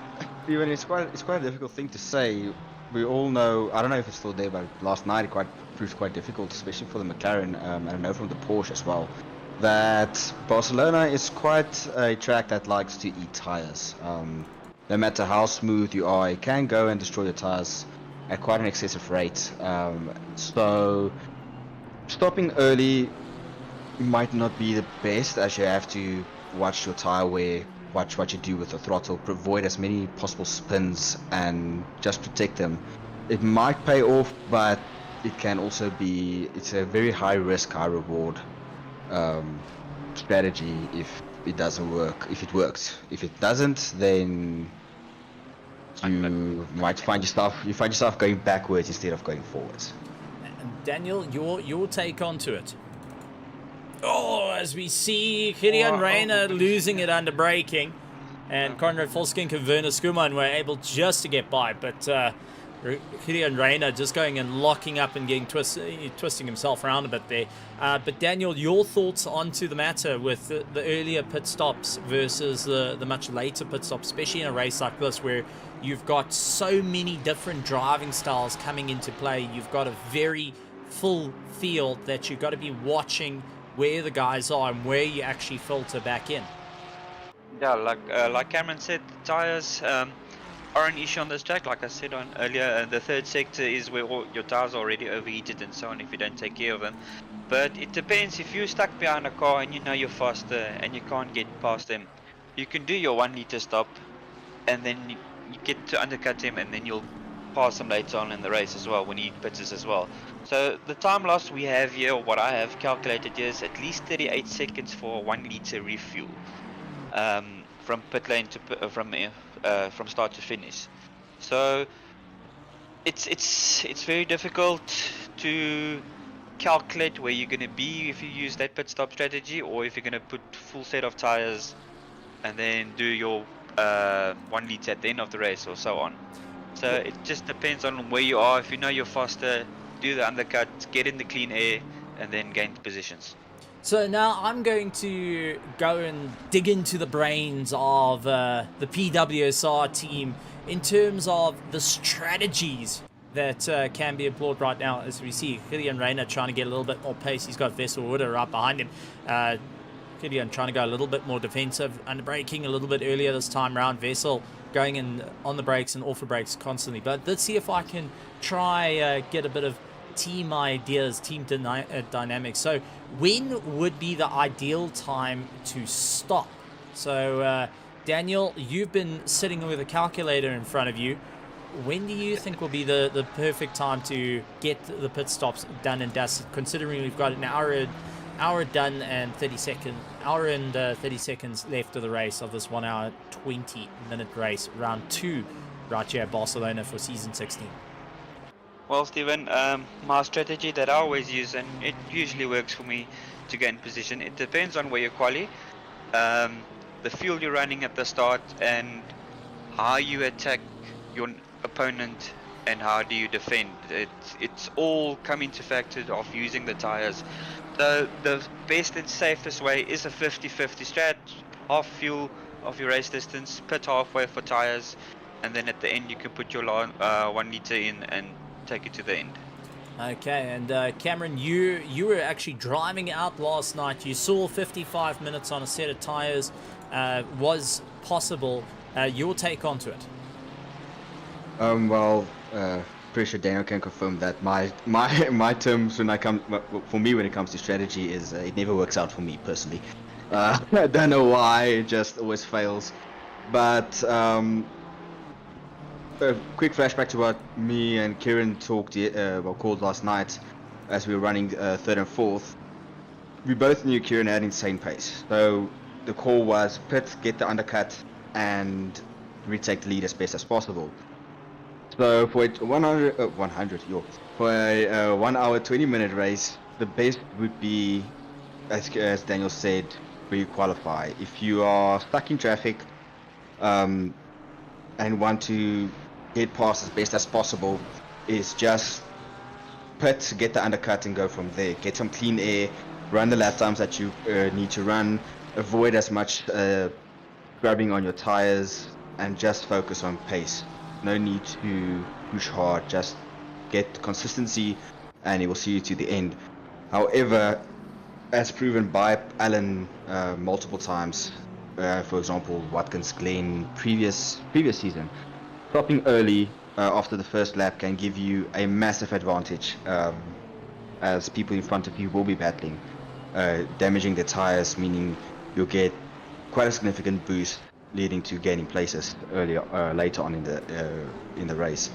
even it's quite a difficult thing to say. We all know, I don't know if it's still there, but last night it proved quite difficult, especially for the McLaren, and I know from the Porsche as well, that Barcelona is quite a track that likes to eat tires. No matter how smooth you are, it can go and destroy your tires at quite an excessive rate. So stopping early might not be the best, as you have to watch your tire wear, watch what you do with the throttle, avoid as many possible spins and just protect them. It might pay off, but it can also be, it's a very high risk, high reward strategy if it doesn't work. If it works, if it doesn't, then you might find yourself going backwards instead of going forwards. Daniel, your take onto it. Oh, as we see Gideon Reina losing it under braking, and Conrad Volskink and Werner Skuman were able just to get by, but Gideon Reina just going and locking up and getting twisting himself around a bit there. But Daniel, your thoughts onto the matter with the earlier pit stops versus the much later pit stops, especially in a race like this where you've got so many different driving styles coming into play. You've got a very full field that you've got to be watching where the guys are and where you actually filter back in. Yeah, like Cameron said, the tires are an issue on this track. Like I said on earlier, the third sector is where all your tires are already overheated and so on if you don't take care of them. But it depends. If you're stuck behind a car and you know you're faster and you can't get past them, you can do your 1 liter stop, and then you get to undercut him, and then you'll pass him later on in the race as well when he pits as well. So the time loss we have here, or what I have calculated here, is at least 38 seconds for a 1 liter refuel, from pit lane to from start to finish. So it's very difficult to calculate where you're going to be if you use that pit stop strategy, or if you're going to put full set of tires and then do your 1 liter at the end of the race, or so on. So it just depends on where you are. If you know you're faster, do the undercut, get in the clean air, and then gain positions. So now I'm going to go and dig into the brains of the PWSR team in terms of the strategies that can be employed right now. As we see Gideon Rayner trying to get a little bit more pace. He's got Vessel Wooder right behind him. Gideon trying to go a little bit more defensive, under braking a little bit earlier this time around. Vessel going in on the brakes and off the brakes constantly. But let's see if I can try get a bit of team ideas, team dynamics. So when would be the ideal time to stop? So Daniel, you've been sitting with a calculator in front of you. When do you think will be the perfect time to get the pit stops done and dusted, considering we've got an hour done and 30 seconds left of the race, of this 1 hour 20 minute race, round 2 right here at Barcelona for season 16? Well, Stephen, my strategy that I always use, and it usually works for me to gain position, it depends on where you're quali, the fuel you're running at the start, and how you attack your opponent and how do you defend. It's all come into factor of using the tires. So the best and safest way is a 50-50 strat, half fuel of your race distance, pit halfway for tires, and then at the end you can put your 1 liter in and take it to the end. Okay, and Cameron, you were actually driving out last night. You saw 55 minutes on a set of tires was possible. Your take onto it? Well, pretty sure Daniel can confirm that my terms when it comes to strategy is it never works out for me personally. I don't know why, it just always fails. But a quick flashback to what me and Kieran called last night as we were running third and fourth. We both knew Kieran had insane pace, so the call was pit, get the undercut, and retake the lead as best as possible. So for for a 1 hour 20 minute race, the best would be, as Daniel said, where you qualify. If you are stuck in traffic and want to get past as best as possible, is just pit, get the undercut, and go from there. Get some clean air, run the lap times that you need to run, avoid as much grabbing on your tires, and just focus on pace. No need to push hard, just get consistency and it will see you to the end. However, as proven by Alan multiple times, for example Watkins Glen previous season, stopping early after the first lap can give you a massive advantage, as people in front of you will be battling, damaging the tires, meaning you'll get quite a significant boost, leading to gaining places later on in the race.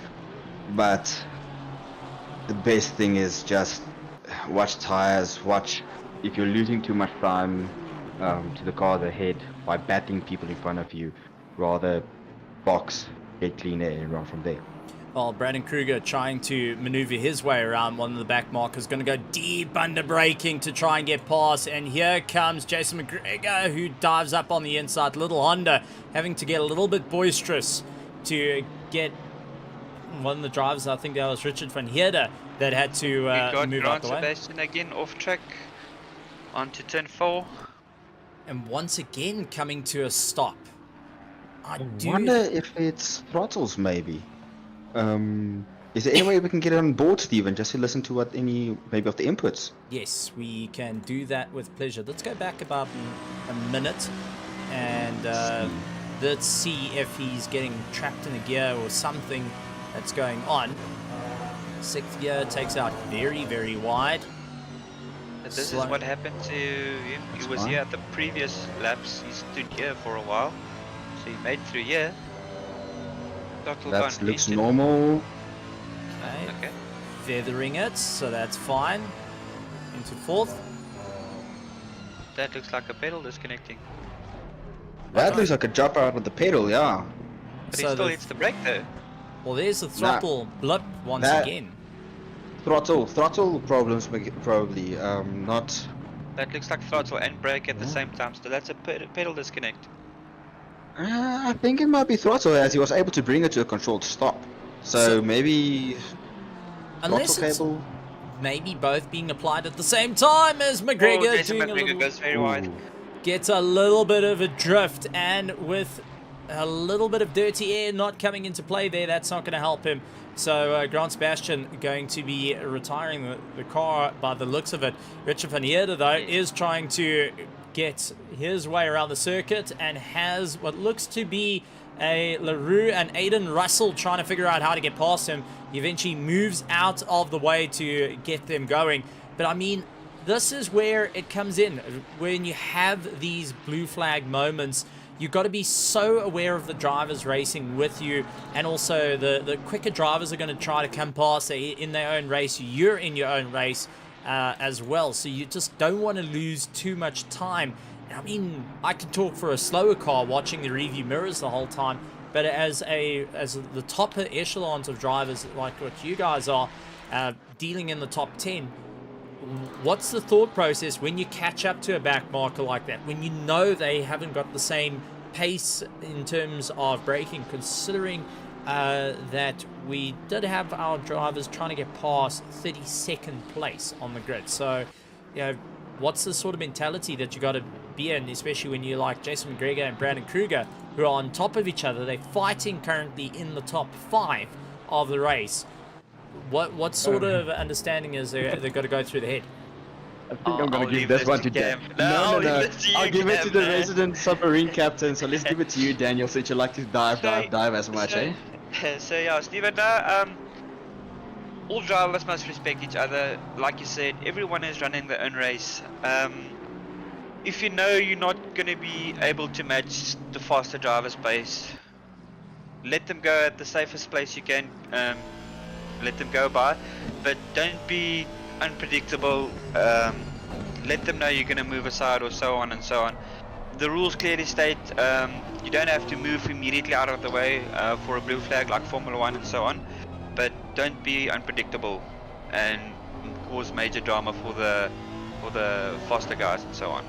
But the best thing is just watch tires, watch if you're losing too much time to the cars ahead by battling people in front of you, rather box, get clean air and run from there. Well, Brandon Kruger trying to maneuver his way around one of the back markers, going to go deep under braking to try and get past. And here comes Jason McGregor, who dives up on the inside. Little Honda having to get a little bit boisterous to get one of the drivers. I think that was Richard van Heerden that had to move out the way. Sebastian again off track onto turn 4. And once again coming to a stop. I wonder if it's throttles maybe. Is there any way we can get it on board, Stephen, just to listen to what maybe of the inputs? Yes, we can do that with pleasure. Let's go back about a minute and let's see if he's getting trapped in a gear or something that's going on. 6th gear takes out very, very wide. So this Slow. is what happened to him. That's He was fine. here at the previous laps. He stood here for a while, so he made through here. Throttle That on looks engine. normal. Okay. Okay. Feathering it, so that's fine. Into fourth. That looks like a pedal disconnecting. That Right. looks like a drop out of the pedal, yeah. But he So still the, hits the brake though. well, there's the throttle blip once that- again. Throttle problems probably, not... That looks like throttle and brake at the same time. So that's a pedal disconnect. I think it might be throttle, as he was able to bring it to a controlled stop. So maybe... Unless throttle it's cable? maybe both being applied at the same time as Oh, McGregor Jason doing a McGregor little, goes very wide. Ooh. gets a little bit of a drift, and with a little bit of dirty air not coming into play there, that's not going to help him. So Grant Sebastian going to be retiring the car by the looks of it. Richard van Heerden, though, is trying to get his way around the circuit and has what looks to be a LaRue and Aiden Russell trying to figure out how to get past him. He eventually moves out of the way to get them going. But I mean, this is where it comes in. When you have these blue flag moments, you've got to be so aware of the drivers racing with you, and also the quicker drivers are going to try to come past in their own race. You're in your own race as well, so you just don't want to lose too much time. I mean, I can talk for a slower car watching the review mirrors the whole time, but as the top echelons of drivers like what you guys are, dealing in the top 10, what's the thought process when you catch up to a back marker like that, when you know they haven't got the same pace in terms of braking, considering that we did have our drivers trying to get past 32nd place on the grid? So, you know, what's the sort of mentality that you got to be in, especially when you're like Jason McGregor and Brandon Kruger, who are on top of each other? They're fighting currently in the top 5 of the race. What sort of understanding is they've got to go through the head? I think I'm gonna I'll give leave this this one to to Cam. Dan. No, I'll leave this to you, I'll give it to Cam, the man. resident submarine captain, so let's give it to you, Daniel, since you like to dive as much, eh? So yeah, Steven, all drivers must respect each other. Like you said, everyone is running their own race. If you know you're not going to be able to match the faster driver's pace, let them go at the safest place you can. Let them go by, but don't be unpredictable. Let them know you're going to move aside, or so on and so on. The rules clearly state you don't have to move immediately out of the way for a blue flag like Formula 1 and so on, but don't be unpredictable and cause major drama for the faster guys and so on.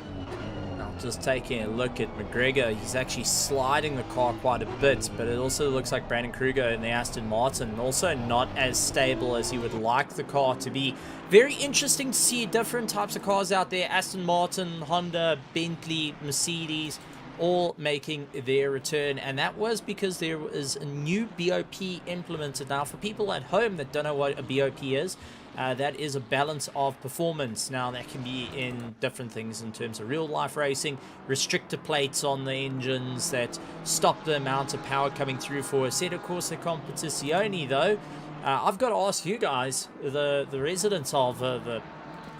Now, just taking a look at McGregor, he's actually sliding the car quite a bit, but it also looks like Brandon Kruger in the Aston Martin also not as stable as he would like the car to be. Very interesting to see different types of cars out there. Aston Martin, Honda, Bentley, Mercedes, all making their return, and that was because there is a new BOP implemented. Now, for people at home that don't know what a BOP is, that is a balance of performance. Now, that can be in different things in terms of real life racing, restrictor plates on the engines that stop the amount of power coming through for a Assetto Corsa Competizione, though. I've got to ask you guys, the residents of the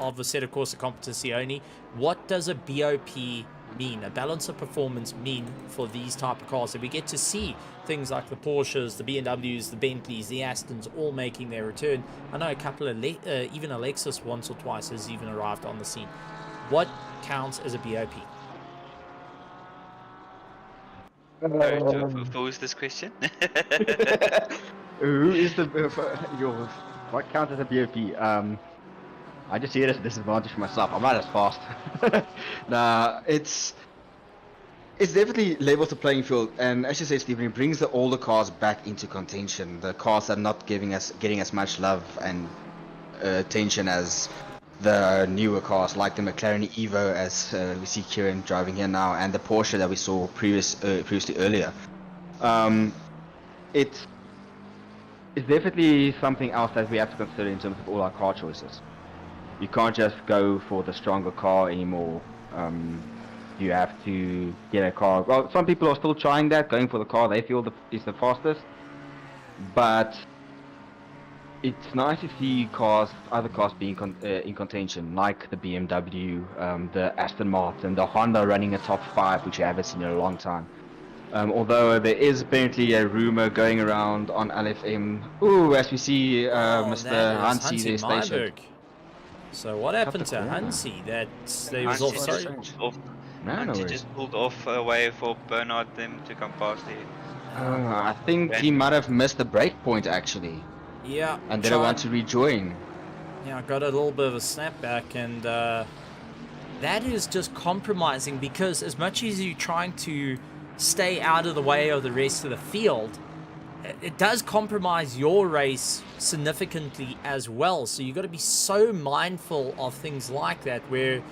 Assetto Corsa Competizione, what does a BOP mean, a balance of performance mean for these type of cars? So we get to see things like the Porsches, the BMWs, the Bentleys, the Astons all making their return. I know a couple of even a Lexus once or twice has even arrived on the scene. What counts as a BOP? Who is this question? Who is the what counts as a BOP? I just see it as a disadvantage for myself. I'm not as fast. Nah, it's definitely levels the playing field, and as you say, Stephen, it brings the older cars back into contention. The cars that are not getting as much love and attention as the newer cars, like the McLaren Evo, as we see Kieran driving here now, and the Porsche that we saw previously earlier. It's definitely something else that we have to consider in terms of all our car choices. You can't just go for the stronger car anymore. You have to get a car. Well, some people are still trying that, going for the car they feel is the fastest. But It's nice to see cars, other cars being in contention, like the BMW, the Aston Martin, the Honda running a top 5, which I haven't seen in a long time. Although there is apparently a rumor going around on LFM. Ooh, as we see Oh, Mr. that is Hansi Hansi there stationed. Myberg. So what happened to Hansi? That they was off. Hansi Sorry. just pulled off. No, no Hansi worries. just pulled off away for Bernard them to come past there. I think he might have missed the break point actually, Yeah, and didn't want to rejoin. Yeah, I got a little bit of a snapback, and that is just compromising, because as much as you're trying to stay out of the way of the rest of the field, it does compromise your race significantly as well. So you got to be so mindful of things like that, where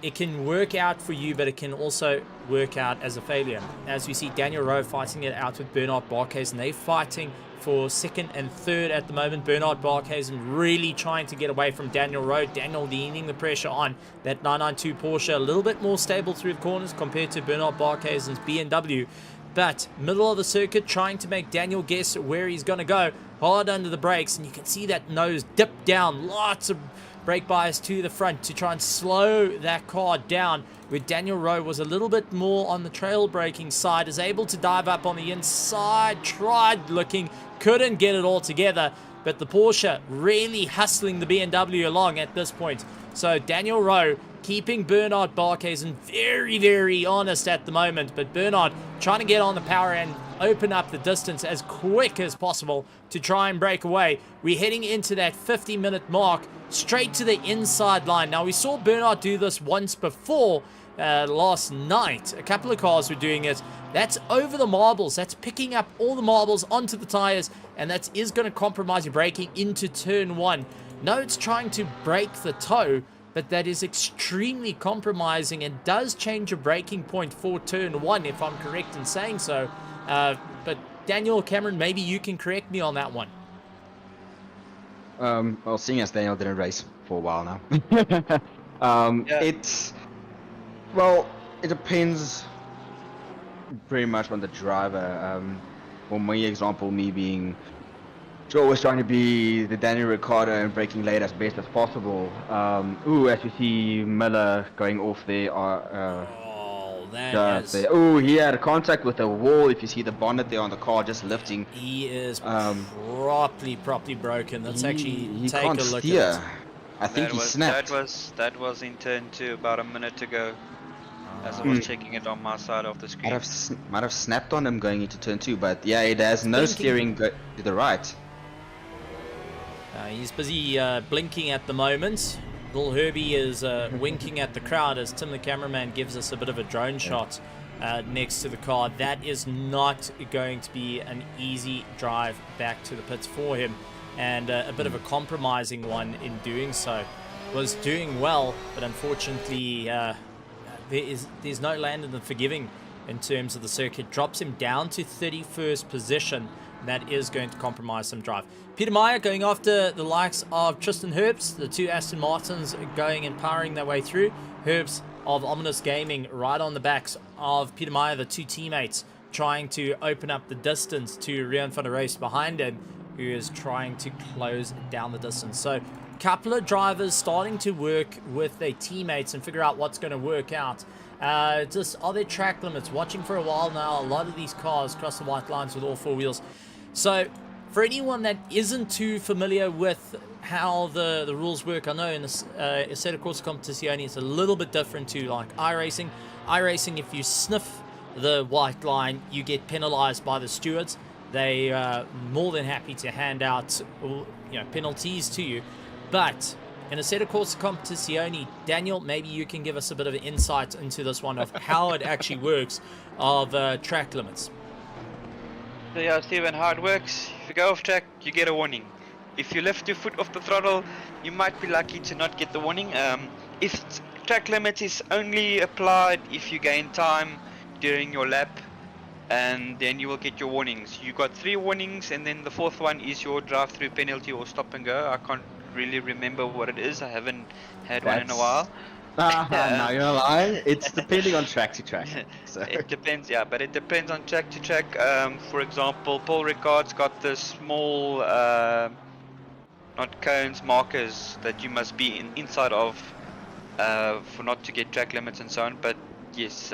it can work out for you, but it can also work out as a failure. As we see Daniel Rowe fighting it out with Bernard Barkhuizen, they're fighting for second and third at the moment. Bernard Barkhuizen really trying to get away from Daniel Rowe. Daniel leaning the pressure on that 992 Porsche, a little bit more stable through the corners compared to Bernard Barkhuizen's BMW. But middle of the circuit, trying to make Daniel guess where he's going to go. Hard under the brakes, and you can see that nose dip down. Lots of brake bias to the front to try and slow that car down, where Daniel Rowe was a little bit more on the trail braking side, is able to dive up on the inside, tried looking, couldn't get it all together, but the Porsche really hustling the BMW along at this point. So Daniel Rowe keeping Bernard Barkhuizen very, very honest at the moment, but Bernard trying to get on the power and open up the distance as quick as possible to try and break away. We're heading into that 50-minute mark, straight to the inside line. Now, we saw Bernard do this once before last night. A couple of cars were doing it. That's over the marbles. That's picking up all the marbles onto the tires, and that is going to compromise your braking into turn 1. No, it's trying to break the toe, but that is extremely compromising and does change your braking point for turn 1, if I'm correct in saying so. But Daniel, Cameron, maybe you can correct me on that one. Well, seeing as Daniel didn't race for a while now, it's, well, it depends pretty much on the driver. For my example, me being always trying to be the Daniel Ricciardo and braking late as best as possible. Ooh, as you see Miller going off there. Oh, he had contact with the wall. If you see the bonnet there on the car just lifting, he is properly broken. Let's he take can't a look steer. at it. I think he snapped. That was in turn 2 about a minute ago, as I was checking it on my side of the screen. Might have snapped on him going into turn 2, but yeah, it has no steering to the right. He's busy blinking at the moment. Little Herbie is winking at the crowd as Tim the cameraman gives us a bit of a drone shot next to the car. That is not going to be an easy drive back to the pits for him, and a bit of a compromising one in doing so. Was doing well, but unfortunately there's no land in the forgiving in terms of the circuit. Drops him down to 31st position. That is going to compromise some drive. Peter Meyer going after the likes of Tristan Herbst, the two Aston Martins going and powering their way through. Herbst of Ominous Gaming right on the backs of Peter Meyer, the two teammates, trying to open up the distance to Rian van der Rees behind him, who is trying to close down the distance. So a couple of drivers starting to work with their teammates and figure out what's going to work out. Just are there track limits? Watching for a while now, a lot of these cars cross the white lines with all four wheels. So for anyone that isn't too familiar with how the rules work, I know in this Assetto Corsa Competizione it's a little bit different to like iRacing. iRacing, if you sniff the white line, you get penalized by the stewards. They are more than happy to hand out penalties to you. But in Assetto Corsa Competizione, Daniel, maybe you can give us a bit of an insight into this one of how it actually works of track limits. So yeah, Stephen, how it works, if you go off track, you get a warning. If you lift your foot off the throttle, you might be lucky to not get the warning. If track limit is only applied if you gain time during your lap, and then you will get your warnings. You got 3 warnings, and then the 4th one is your drive-through penalty or stop and go. I can't really remember what it is. I haven't had one in a while. No, you're lying. It's depending on track to track. So. It depends, yeah, but it depends on track to track. For example, Paul Ricard's got the small not cones, markers that you must be inside of for not to get track limits and so on. But yes,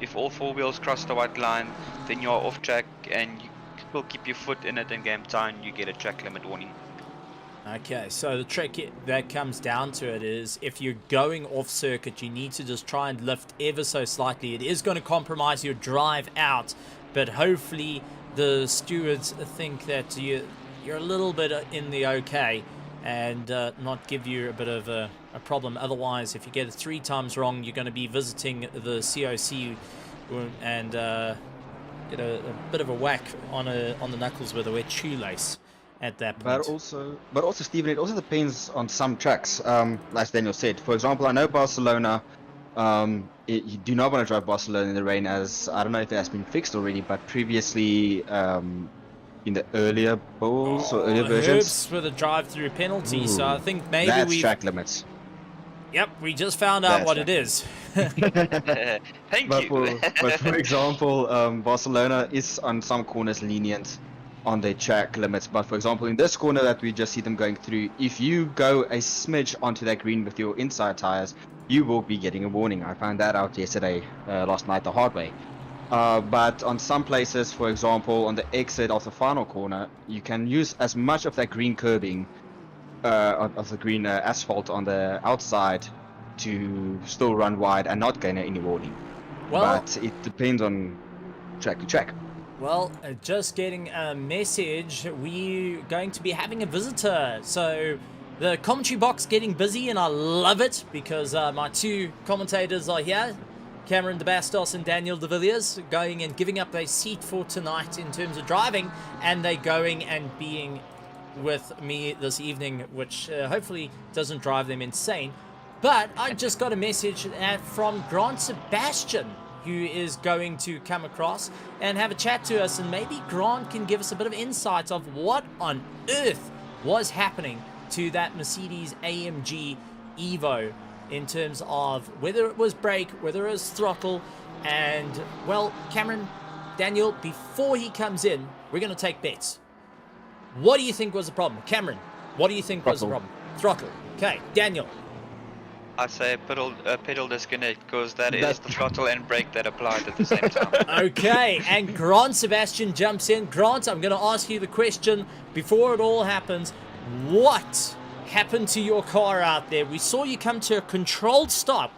if all 4 wheels cross the white line, then you are off track, and you still keep your foot in it in game time, you get a track limit warning. Okay, so the trick that comes down to it is if you're going off circuit, you need to just try and lift ever so slightly. It is going to compromise your drive out, but hopefully the stewards think that you're a little bit in the okay and not give you a bit of a problem. Otherwise, if you get it 3 times wrong, you're going to be visiting the COC and get a bit of a whack on the knuckles with a wet shoelace at that point. But also, Stephen, it also depends on some tracks. Like Daniel said, for example, I know Barcelona. You do not want to drive Barcelona in the rain, as I don't know if it has been fixed already, but previously in the earlier bulls or earlier versions, with a drive-through penalty. Ooh, So I think maybe that's track limits. Yep, we just found out what it is. Thank you. But for example, Barcelona is on some corners lenient on their track limits. But for example, in this corner that we just see them going through, if you go a smidge onto that green with your inside tires, you will be getting a warning. I found that out last night the hard way. But on some places, for example, on the exit of the final corner, you can use as much of that green curbing, of the green asphalt on the outside to still run wide and not gain any warning. Well, but it depends on track to track. Well, just getting a message. We're going to be having a visitor. So the commentary box getting busy, and I love it because my 2 commentators are here. Cameron de Bastos and Daniel de Villiers going and giving up their seat for tonight in terms of driving, and they going and being with me this evening, which hopefully doesn't drive them insane. But I just got a message from Grant Sebastian, who is going to come across and have a chat to us, and maybe Grant can give us a bit of insight of what on earth was happening to that Mercedes AMG Evo in terms of whether it was brake, whether it was throttle, and, well, Cameron, Daniel, before he comes in, we're going to take bets. What do you think was the problem? Cameron, what do you think was the problem? Throttle. Okay, Daniel. I say pedal disconnect, because that is the throttle and brake that applied at the same time. Okay, and Grant Sebastian jumps in. Grant, I'm going to ask you the question before it all happens. What happened to your car out there? We saw you come to a controlled stop,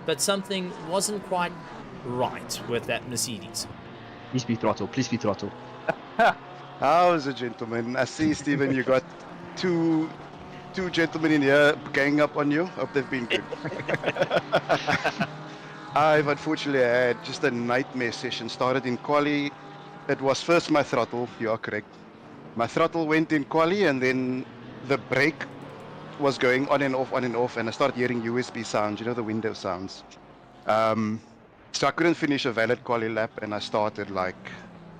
but something wasn't quite right with that Mercedes. Please be throttle. Please be throttle. How's it, gentlemen? I see, Stephen, you got two gentlemen in here ganging up on you. Hope they've been good. I've unfortunately had just a nightmare session. Started in quali. It was first my throttle. You are correct. My throttle went in quali, and then the brake was going on and off, and I started hearing USB sounds. You know, the window sounds. So I couldn't finish a valid quali lap, and I started like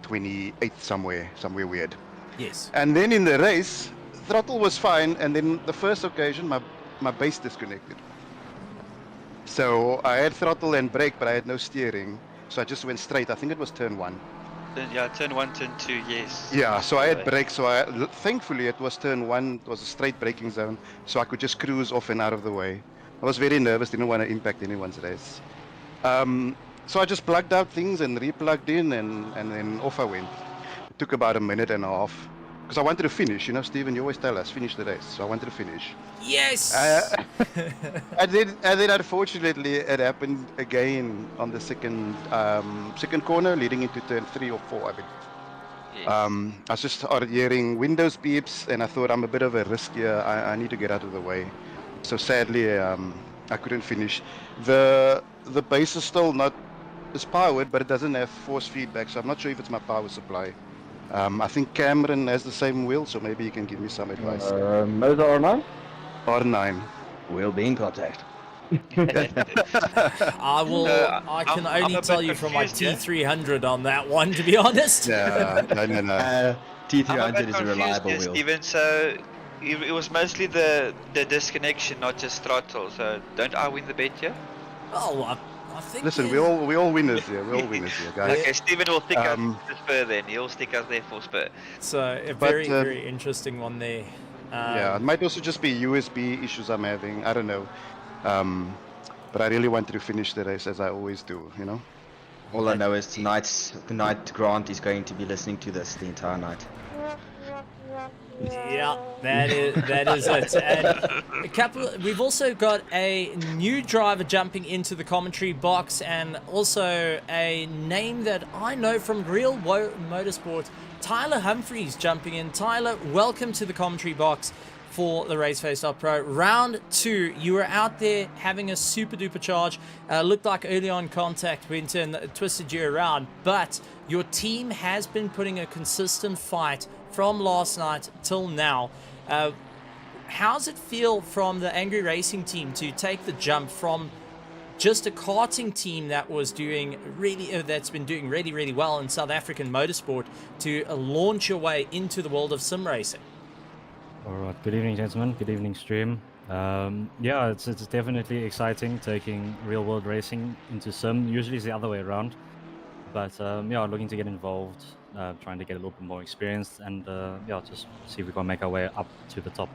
28 somewhere weird. Yes. And then in the race, throttle was fine, and then the first occasion my base disconnected. So I had throttle and brake, but I had no steering, so I just went straight. I think it was turn 1. Yeah, turn 1, turn 2, yes. Yeah, so I had brakes, so thankfully it was turn 1, it was a straight braking zone, so I could just cruise off and out of the way. I was very nervous, didn't want to impact anyone's race. So I just plugged out things and re-plugged in, and then off I went. It took about a minute and a half. Because I wanted to finish, you know, Stephen, you always tell us, finish the race. So I wanted to finish. Yes! And then unfortunately, it happened again on the second corner, leading into turn 3 or 4, I believe. Yes. I just started hearing windows beeps, and I thought I'm a bit of a risk here. I need to get out of the way. So sadly, I couldn't finish. The base is still not as powered, but it doesn't have force feedback, so I'm not sure if it's my power supply. I think Cameron has the same wheel, so maybe he can give me some advice. Motor R9? R9. We'll be in contact. I can only tell you from my T300 on that one, to be honest. Yeah, no. T300 is a reliable wheel. Steven, so it was mostly the disconnection, not just throttle. So don't I win the bet here? Oh, I think. Listen, we all winners here. We're all winners here, guys. Okay, Steven will stick us to Spur then. He'll stick us there for Spur. So a very interesting one there. Yeah, it might also just be USB issues I'm having. I don't know. But I really wanted to finish the race as I always do, you know? All I know is tonight Grant is going to be listening to this the entire night. Yeah, that is it. And we've also got a new driver jumping into the commentary box, and also a name that I know from Real Motorsport, Tyler Humphreys jumping in. Tyler, welcome to the commentary box for the Raceface.Pro. Round 2, you were out there having a super duper charge. Looked like early on contact went in, twisted you around, but your team has been putting a consistent fight from last night till now. How's it feel from the Angry Racing team to take the jump from just a karting team that was doing that's been doing really well in South African motorsport to launch your way into the world of sim racing? All right, good evening, gentlemen. Good evening, stream. Yeah, it's definitely exciting taking real world racing into sim. Usually it's the other way around, but yeah, looking to get involved, trying to get a little bit more experience, and yeah, just see if we can make our way up to the top.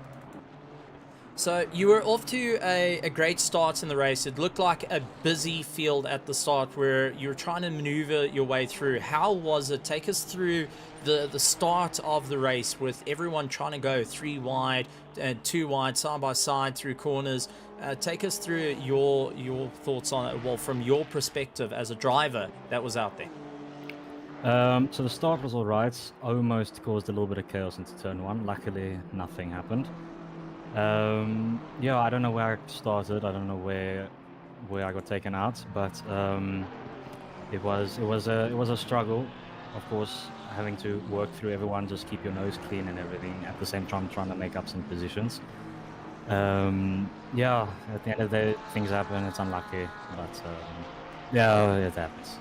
So you were off to a great start in the race. It looked like a busy field at the start where you were trying to maneuver your way through. How was it? Take us through the start of the race with everyone trying to go 3 wide and 2 wide side by side through corners. Take us through your thoughts on it, well, from your perspective as a driver that was out there. So the start was all right. Almost caused a little bit of chaos into turn 1. Luckily, nothing happened. Yeah, I don't know where I started. I don't know where I got taken out, but it was a struggle. Of course, having to work through everyone, just keep your nose clean and everything. At the same time, trying to make up some positions. Yeah, at the end of the day, things happen. It's unlucky, but yeah, it happens.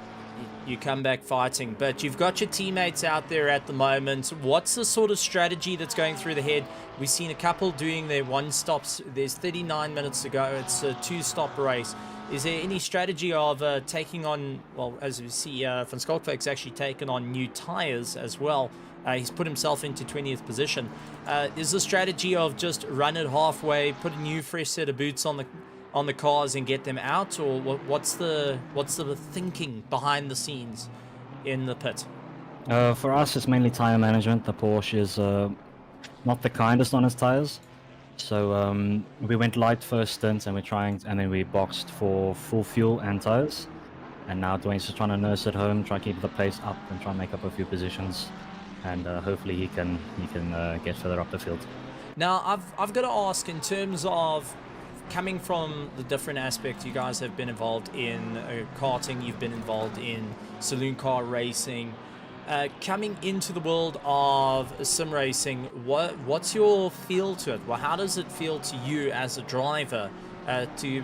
You come back fighting, but you've got your teammates out there at the moment. What's the sort of strategy that's going through the head? We've seen a couple doing their 1-stops. There's 39 minutes to go. It's a 2-stop race. Is there any strategy of taking on, well, as we see, Van Schalkwyk's actually taken on new tires as well. He's put himself into 20th position. Is the strategy of just run it halfway, put a new fresh set of boots on the cars and get them out, or what's the thinking behind the scenes in the pit? For us, it's mainly tire management. The Porsche is not the kindest on its tires, so we went light first stint, and then we boxed for full fuel and tires, and now Dwayne's just trying to nurse it home, try to keep the pace up, and try and make up a few positions, and hopefully he can get further up the field. Now I've got to ask, in terms of coming from the different aspects, you guys have been involved in karting, you've been involved in saloon car racing. Coming into the world of sim racing, what's your feel to it? Well, how does it feel to you as a driver to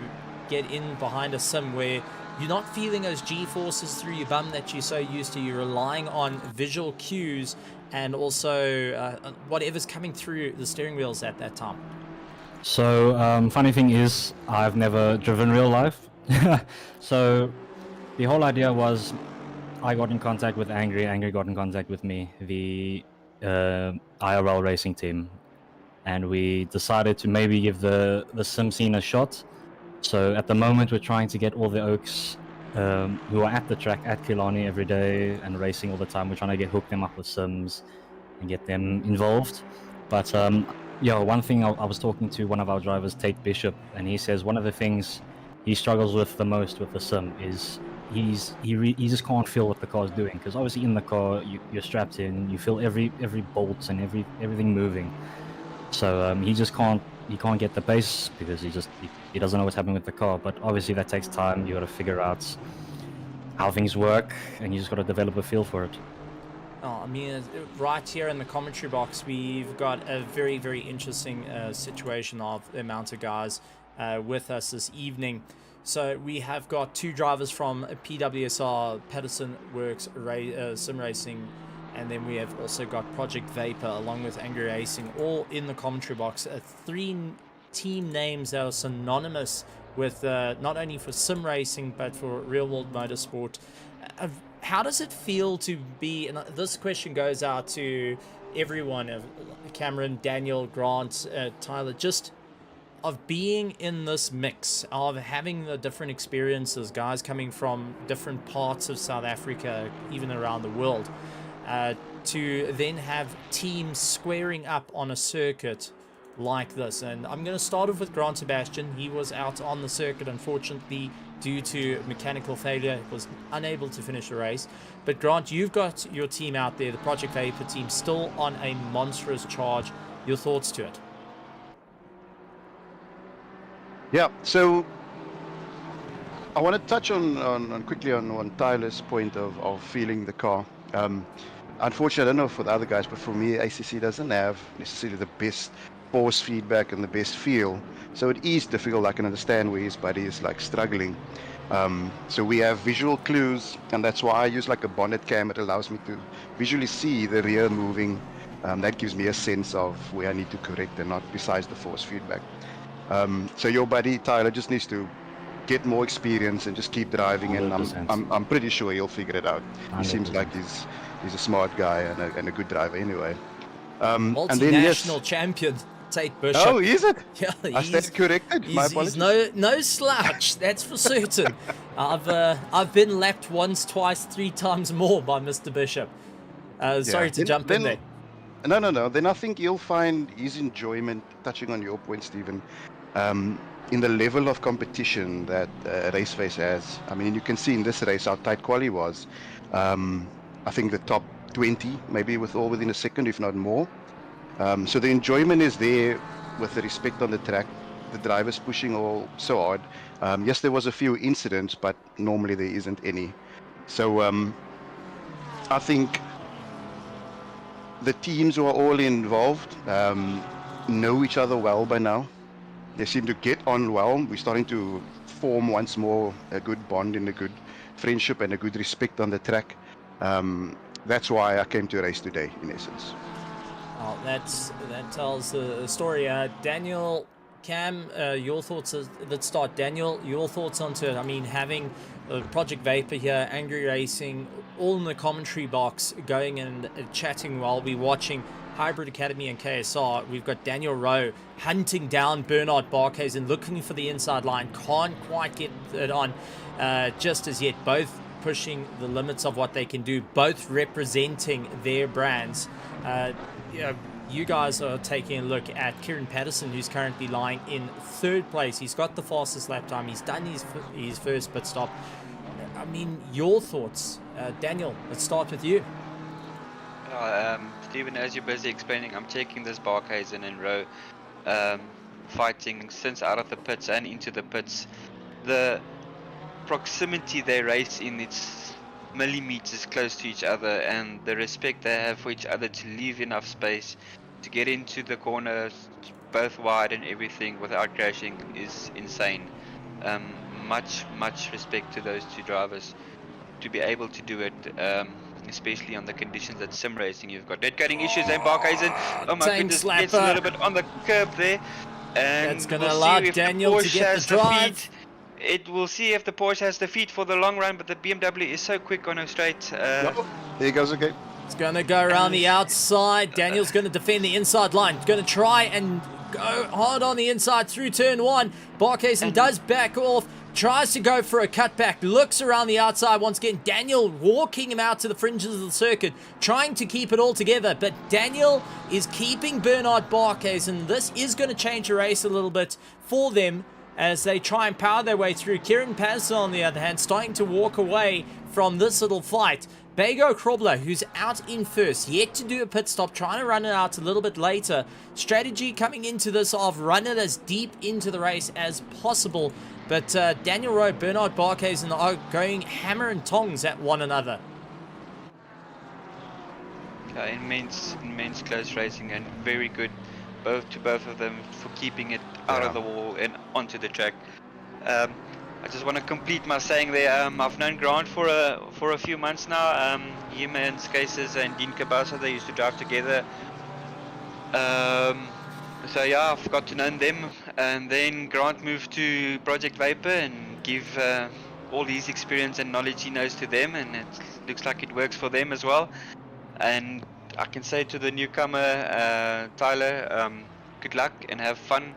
get in behind a sim where you're not feeling those G-forces through your bum that you're so used to? You're relying on visual cues and also whatever's coming through the steering wheels at that time. So, funny thing is, I've never driven real life. So, the whole idea was, I got in contact with Angry got in contact with me, the IRL racing team, and we decided to maybe give the sim scene a shot. So, at the moment, we're trying to get all the Oaks who are at the track at Killarney every day and racing all the time. We're trying to hook them up with sims and get them involved. But yeah, one thing, I was talking to one of our drivers, Tate Bishop, and he says one of the things he struggles with the most with the sim is he just can't feel what the car's doing, because obviously in the car you're strapped in, you feel every bolt and everything moving. So he can't get the pace because he doesn't know what's happening with the car. But obviously that takes time. You got to figure out how things work, and you just got to develop a feel for it. Oh, I mean, right here in the commentary box, we've got a very, very interesting situation of the amount of guys with us this evening. So we have got 2 drivers from PWSR, Patterson Works Sim Racing, and then we have also got Project Vapor along with Angry Racing, all in the commentary box. 3 team names that are synonymous with not only for sim racing but for real world motorsport. How does it feel to be, and this question goes out to everyone, of Cameron, Daniel, Grant, Tyler, just of being in this mix, of having the different experiences, guys coming from different parts of South Africa, even around the world, to then have teams squaring up on a circuit like this. And I'm going to start off with Grant Sebastian. He was out on the circuit, unfortunately, due to mechanical failure, was unable to finish the race. But Grant, you've got your team out there, the Project Vapor team, still on a monstrous charge. Your thoughts to it? Yeah, so I want to touch on quickly on Tyler's point of feeling the car. Unfortunately, I don't know for the other guys, but for me, ACC doesn't have necessarily the best force feedback and the best feel. So it is difficult. I can understand where his buddy is like struggling. So we have visual clues, and that's why I use like a bonnet cam. It allows me to visually see the rear moving. That gives me a sense of where I need to correct and not besides the force feedback. So your buddy Tyler just needs to get more experience and just keep driving, and 100%. I'm pretty sure he'll figure it out. He seems like he's a smart guy and a good driver anyway. And then Multinational champion Tate Bishop. Oh, is it? Yeah, I stand corrected. My he's apologies. no slouch, that's for certain. I've been lapped once, twice, 3 times more by Mr. Bishop. Sorry to jump in there. No. Then I think you'll find his enjoyment, touching on your point, Stephen, in the level of competition that Raceface has. I mean, you can see in this race how tight quali was. I think the top 20, maybe within a second, if not more. So the enjoyment is there with the respect on the track. The drivers pushing all so hard. Yes, there was a few incidents, but normally there isn't any. So I think the teams who are all involved know each other well by now. They seem to get on well. We're starting to form once more a good bond and a good friendship and a good respect on the track. That's why I came to race today, in essence. Oh, that tells the story. Daniel, Cam, your thoughts? Let's start. Daniel, your thoughts onto it. I mean, having Project Vapor here, Angry Racing, all in the commentary box, going and chatting while we're watching Hybrid Academy and KSR. We've got Daniel Rowe hunting down Bernard Barkhuizen and looking for the inside line. Can't quite get it on just as yet. Both pushing the limits of what they can do, both representing their brands. You guys are taking a look at Kieran Patterson, who's currently lying in 3rd place. He's got the fastest lap time. He's done his first pit stop. I mean, your thoughts, Daniel? Let's start with you. Stephen, as you're busy explaining, I'm taking this Barkhuizen and Rowe fighting since out of the pits and into the pits. The proximity they race in, it's millimeters close to each other, and the respect they have for each other to leave enough space to get into the corners both wide and everything without crashing is insane. Much respect to those 2 drivers to be able to do it, especially on the conditions that sim racing you've got net cutting issues. And Barkhuizen, oh my goodness, gets a little bit on the curb there, and that's going to allow Daniel to get the drive. It will see if the Porsche has the feet for the long run, but the BMW is so quick on a straight. There he goes again. It's going to go around the outside. Daniel's going to defend the inside line. Going to try and go hard on the inside through turn 1. Barkhuizen does back off. Tries to go for a cutback. Looks around the outside once again. Daniel walking him out to the fringes of the circuit. Trying to keep it all together. But Daniel is keeping Bernard Barkhuizen. This is going to change the race a little bit for them as they try and power their way through. Kieran Patterson, on the other hand, starting to walk away from this little fight. Bago Krobler, who's out in first, yet to do a pit stop, trying to run it out a little bit later. Strategy coming into this of run it as deep into the race as possible. But Daniel Rowe, Bernard Barkhuizen are going hammer and tongs at one another. Immense close racing, and very good both of them for keeping it out of the wall and onto the track. I just want to complete my saying there. I've known Grant for a few months now. Him and Skases and Dean Cabasa, they used to drive together. So yeah, I've got to know them. And then Grant moved to Project Vapor and give all his experience and knowledge he knows to them, and it looks like it works for them as well. And I can say to the newcomer, Tyler, good luck and have fun,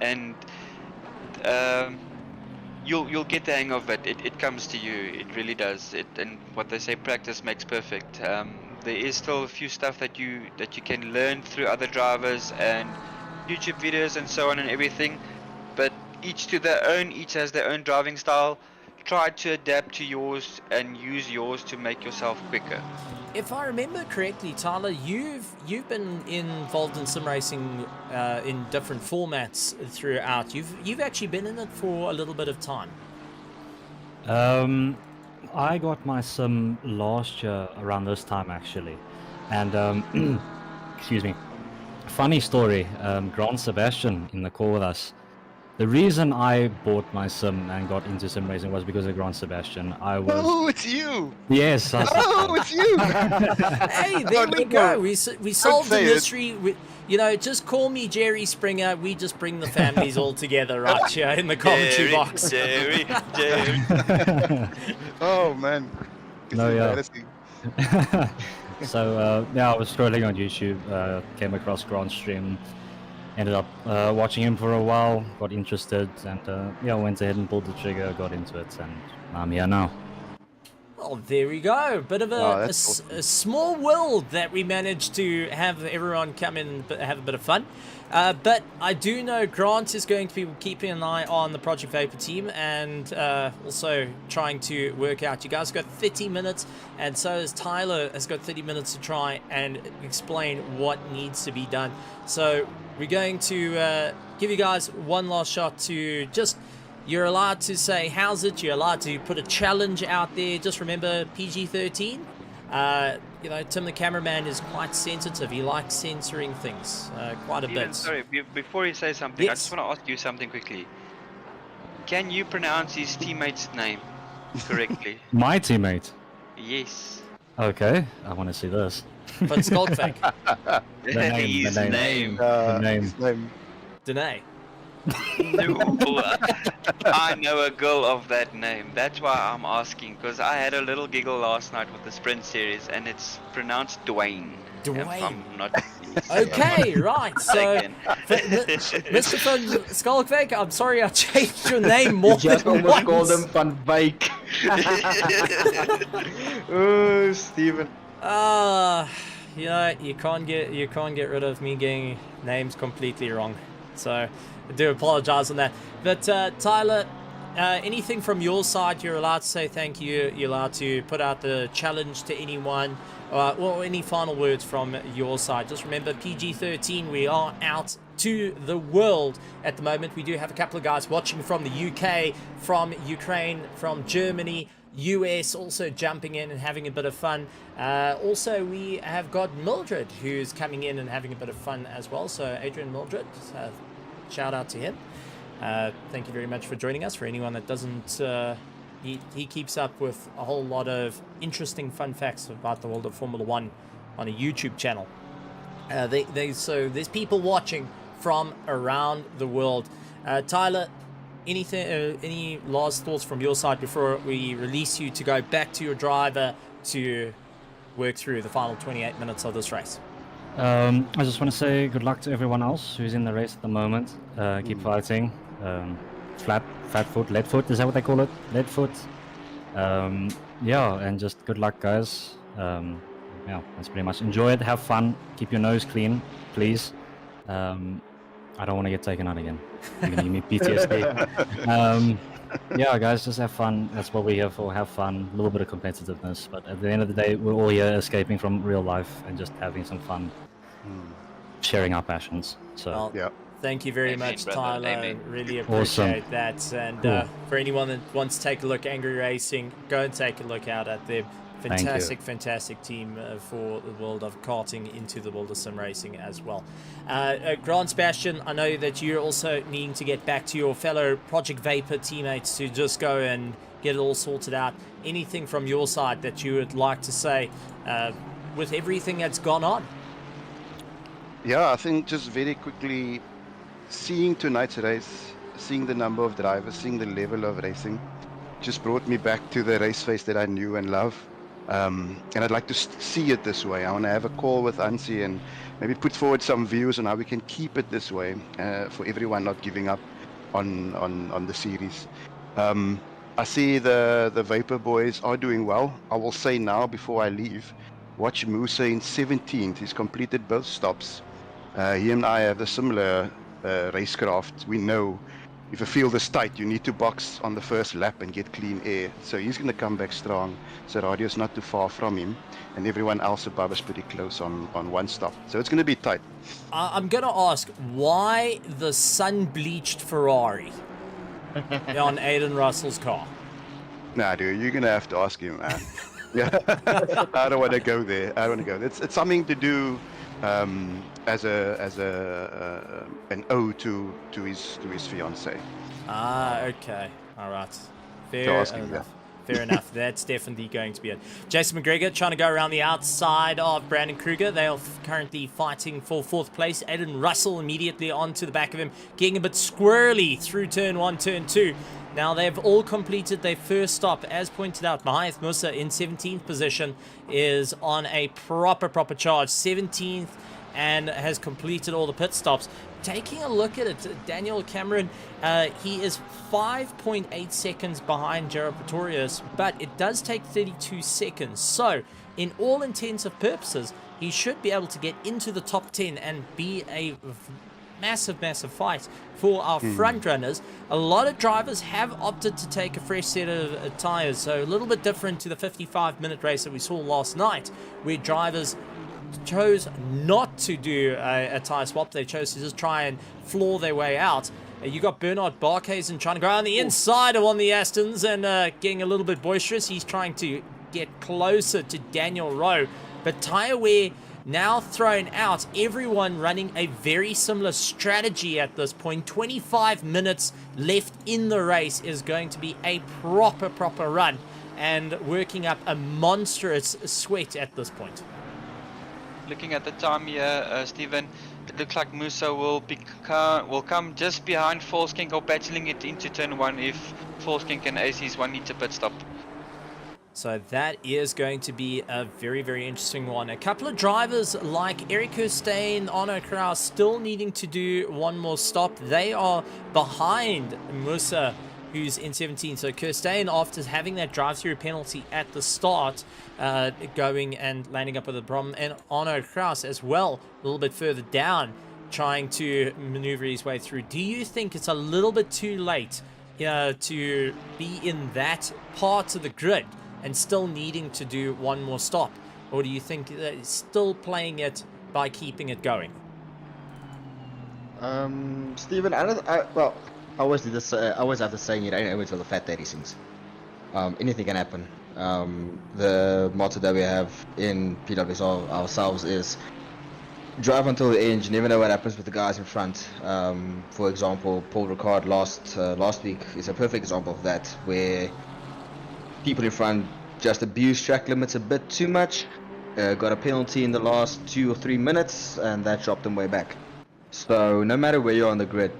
and you'll get the hang of it. It comes to you. It really does. And what they say, practice makes perfect. There is still a few stuff that you can learn through other drivers and YouTube videos and so on and everything, but each to their own. Each has their own driving style. Try to adapt to yours and use yours to make yourself quicker. If I remember correctly, Tyler, you've been involved in sim racing in different formats throughout. You've actually been in it for a little bit of time. I got my sim last year around this time actually, and excuse me. Funny story. Grant Sebastian in the call with us. The reason I bought my sim and got into sim racing was because of Grant Sebastian. Oh, it's you! Yes. Oh, it's you! Hey, there we go. We solved the mystery. Just call me Jerry Springer. We just bring the families all together right here in the commentary box. Jerry. Oh man. No, yeah. So I was scrolling on YouTube, came across Grant's stream, ended up watching him for a while, got interested, and went ahead and pulled the trigger, got into it, and I'm here now. Well, there we go. Bit of a small world that we managed to have everyone come in and have a bit of fun. But I do know Grant is going to be keeping an eye on the Project Vapor team and also trying to work out. You guys got 30 minutes, and so has Tyler has got 30 minutes to try and explain what needs to be done. So we're going to give you guys one last shot to just... You're allowed to say, how's it? You're allowed to put a challenge out there. Just remember PG-13. Tim the cameraman is quite sensitive. He likes censoring things quite a bit. Sorry, before you say something, Yes. I just want to ask you something quickly. Can you pronounce his teammate's name correctly? My teammate. Yes. Okay, I want to see this. But Skulkfake. The name, His the name. name. The name. His name. Danae. No, I know a girl of that name. That's why I'm asking, because I had a little giggle last night with the sprint series, and it's pronounced Dwayne. If Dwayne. I'm not Okay, right. So, mistaken. Mr. Fun Skulkfake, I'm sorry I changed your name more Just than almost called once. him Van Wyk. Oh, Steven. You can't get rid of me getting names completely wrong. So I do apologize on that. But Tyler, anything from your side, you're allowed to say thank you. You're allowed to put out the challenge to anyone. Or any final words from your side. Just remember, PG-13, we are out to the world at the moment. We do have a couple of guys watching from the UK, from Ukraine, from Germany, US, also jumping in and having a bit of fun. Also, we have got Mildred, who's coming in and having a bit of fun as well. So, Adrian Mildred, shout out to him. Thank you very much for joining us. For anyone that doesn't... He keeps up with a whole lot of interesting fun facts about the world of Formula One on a YouTube channel. So there's people watching from around the world. Tyler, any last thoughts from your side before we release you to go back to your driver to work through the final 28 minutes of this race? I just want to say good luck to everyone else who's in the race at the moment. Keep fighting. Flat foot, lead foot, is that what they call it? Lead foot. And just good luck, guys. That's pretty much. Enjoy it, have fun, keep your nose clean, please. I don't want to get taken out again. You're gonna give me PTSD. Guys, just have fun. That's what we're here for. Have fun, a little bit of competitiveness. But at the end of the day, we're all here escaping from real life and just having some fun, sharing our passions. So. Well, Yeah. thank you very Amen, much, brother. Tyler. Amen. Really appreciate Awesome. that. And Cool. for anyone that wants to take a look, Angry Racing, go and take a look out at them. Thank you. Fantastic team for the world of karting into the world of sim racing as well. Grant Sebastian, I know that you're also needing to get back to your fellow Project Vapor teammates to just go and get it all sorted out. Anything from your side that you would like to say with everything that's gone on? Yeah, I think just very quickly, seeing tonight's race, seeing the number of drivers, seeing the level of racing, just brought me back to the race face that I knew and love. And I'd like to see it this way. I want to have a call with Ansi and maybe put forward some views on how we can keep it this way for everyone not giving up on the series. I see the Vapor boys are doing well. I will say now before I leave, watch Musa in 17th. He's completed both stops. He and I have a similar racecraft. We know if a field is tight, you need to box on the first lap and get clean air. So he's going to come back strong. So Radio's not too far from him. And everyone else above is pretty close on one stop. So it's going to be tight. I'm going to ask, why the sun-bleached Ferrari on Aiden Russell's car? Nah, dude, you're going to have to ask him, man. Yeah, I don't want to go there. It's something to do as an ode to his fiance. Ah, okay. All right. Fair enough. Fair enough. That's definitely going to be it. Jason McGregor trying to go around the outside of Brandon Kruger. They are currently fighting for 4th place. Aiden Russell immediately onto the back of him, getting a bit squirrely through turn 1, turn 2. Now they've all completed their first stop. As pointed out, Mahath Musa in 17th position is on a proper charge. 17th and has completed all the pit stops. Taking a look at it, Daniel Cameron, he is 5.8 seconds behind Jared Pretorius, but it does take 32 seconds. So, in all intents and purposes, he should be able to get into the top 10 and be a massive fight for our front runners. A lot of drivers have opted to take a fresh set of tires, so a little bit different to the 55-minute race that we saw last night, where drivers chose not to do a tire swap. They chose to just try and floor their way out. You got Bernard Barkhuizen trying to go on the inside of one of the Astons and getting a little bit boisterous. He's trying to get closer to Daniel Rowe, but tire wear now thrown out. Everyone running a very similar strategy at this point. 25 minutes left in the race is going to be a proper run and working up a monstrous sweat at this point. Looking at the time here, Stephen, it looks like Musa will come just behind Falskink or battling it into turn 1 if Falskink and AC's 1 meter pit stop. So that is going to be a very interesting one. A couple of drivers like Eric Hustain, Arno Kraus still needing to do one more stop. They are behind Musa, who's in 17. So Kirstein, after having that drive-through penalty at the start, going and landing up with a problem, and Arno Kraus as well, a little bit further down, trying to maneuver his way through. Do you think it's a little bit too late to be in that part of the grid and still needing to do one more stop? Or do you think that it's still playing it by keeping it going? Stephen, I always have the saying, you don't know until the fat daddy sings. Anything can happen. The motto that we have in PWSR ourselves is drive until the end. You never know what happens with the guys in front. For example, Paul Ricard last week is a perfect example of that, where people in front just abused track limits a bit too much, got a penalty in the last 2 or 3 minutes, and that dropped them way back. So no matter where you're on the grid,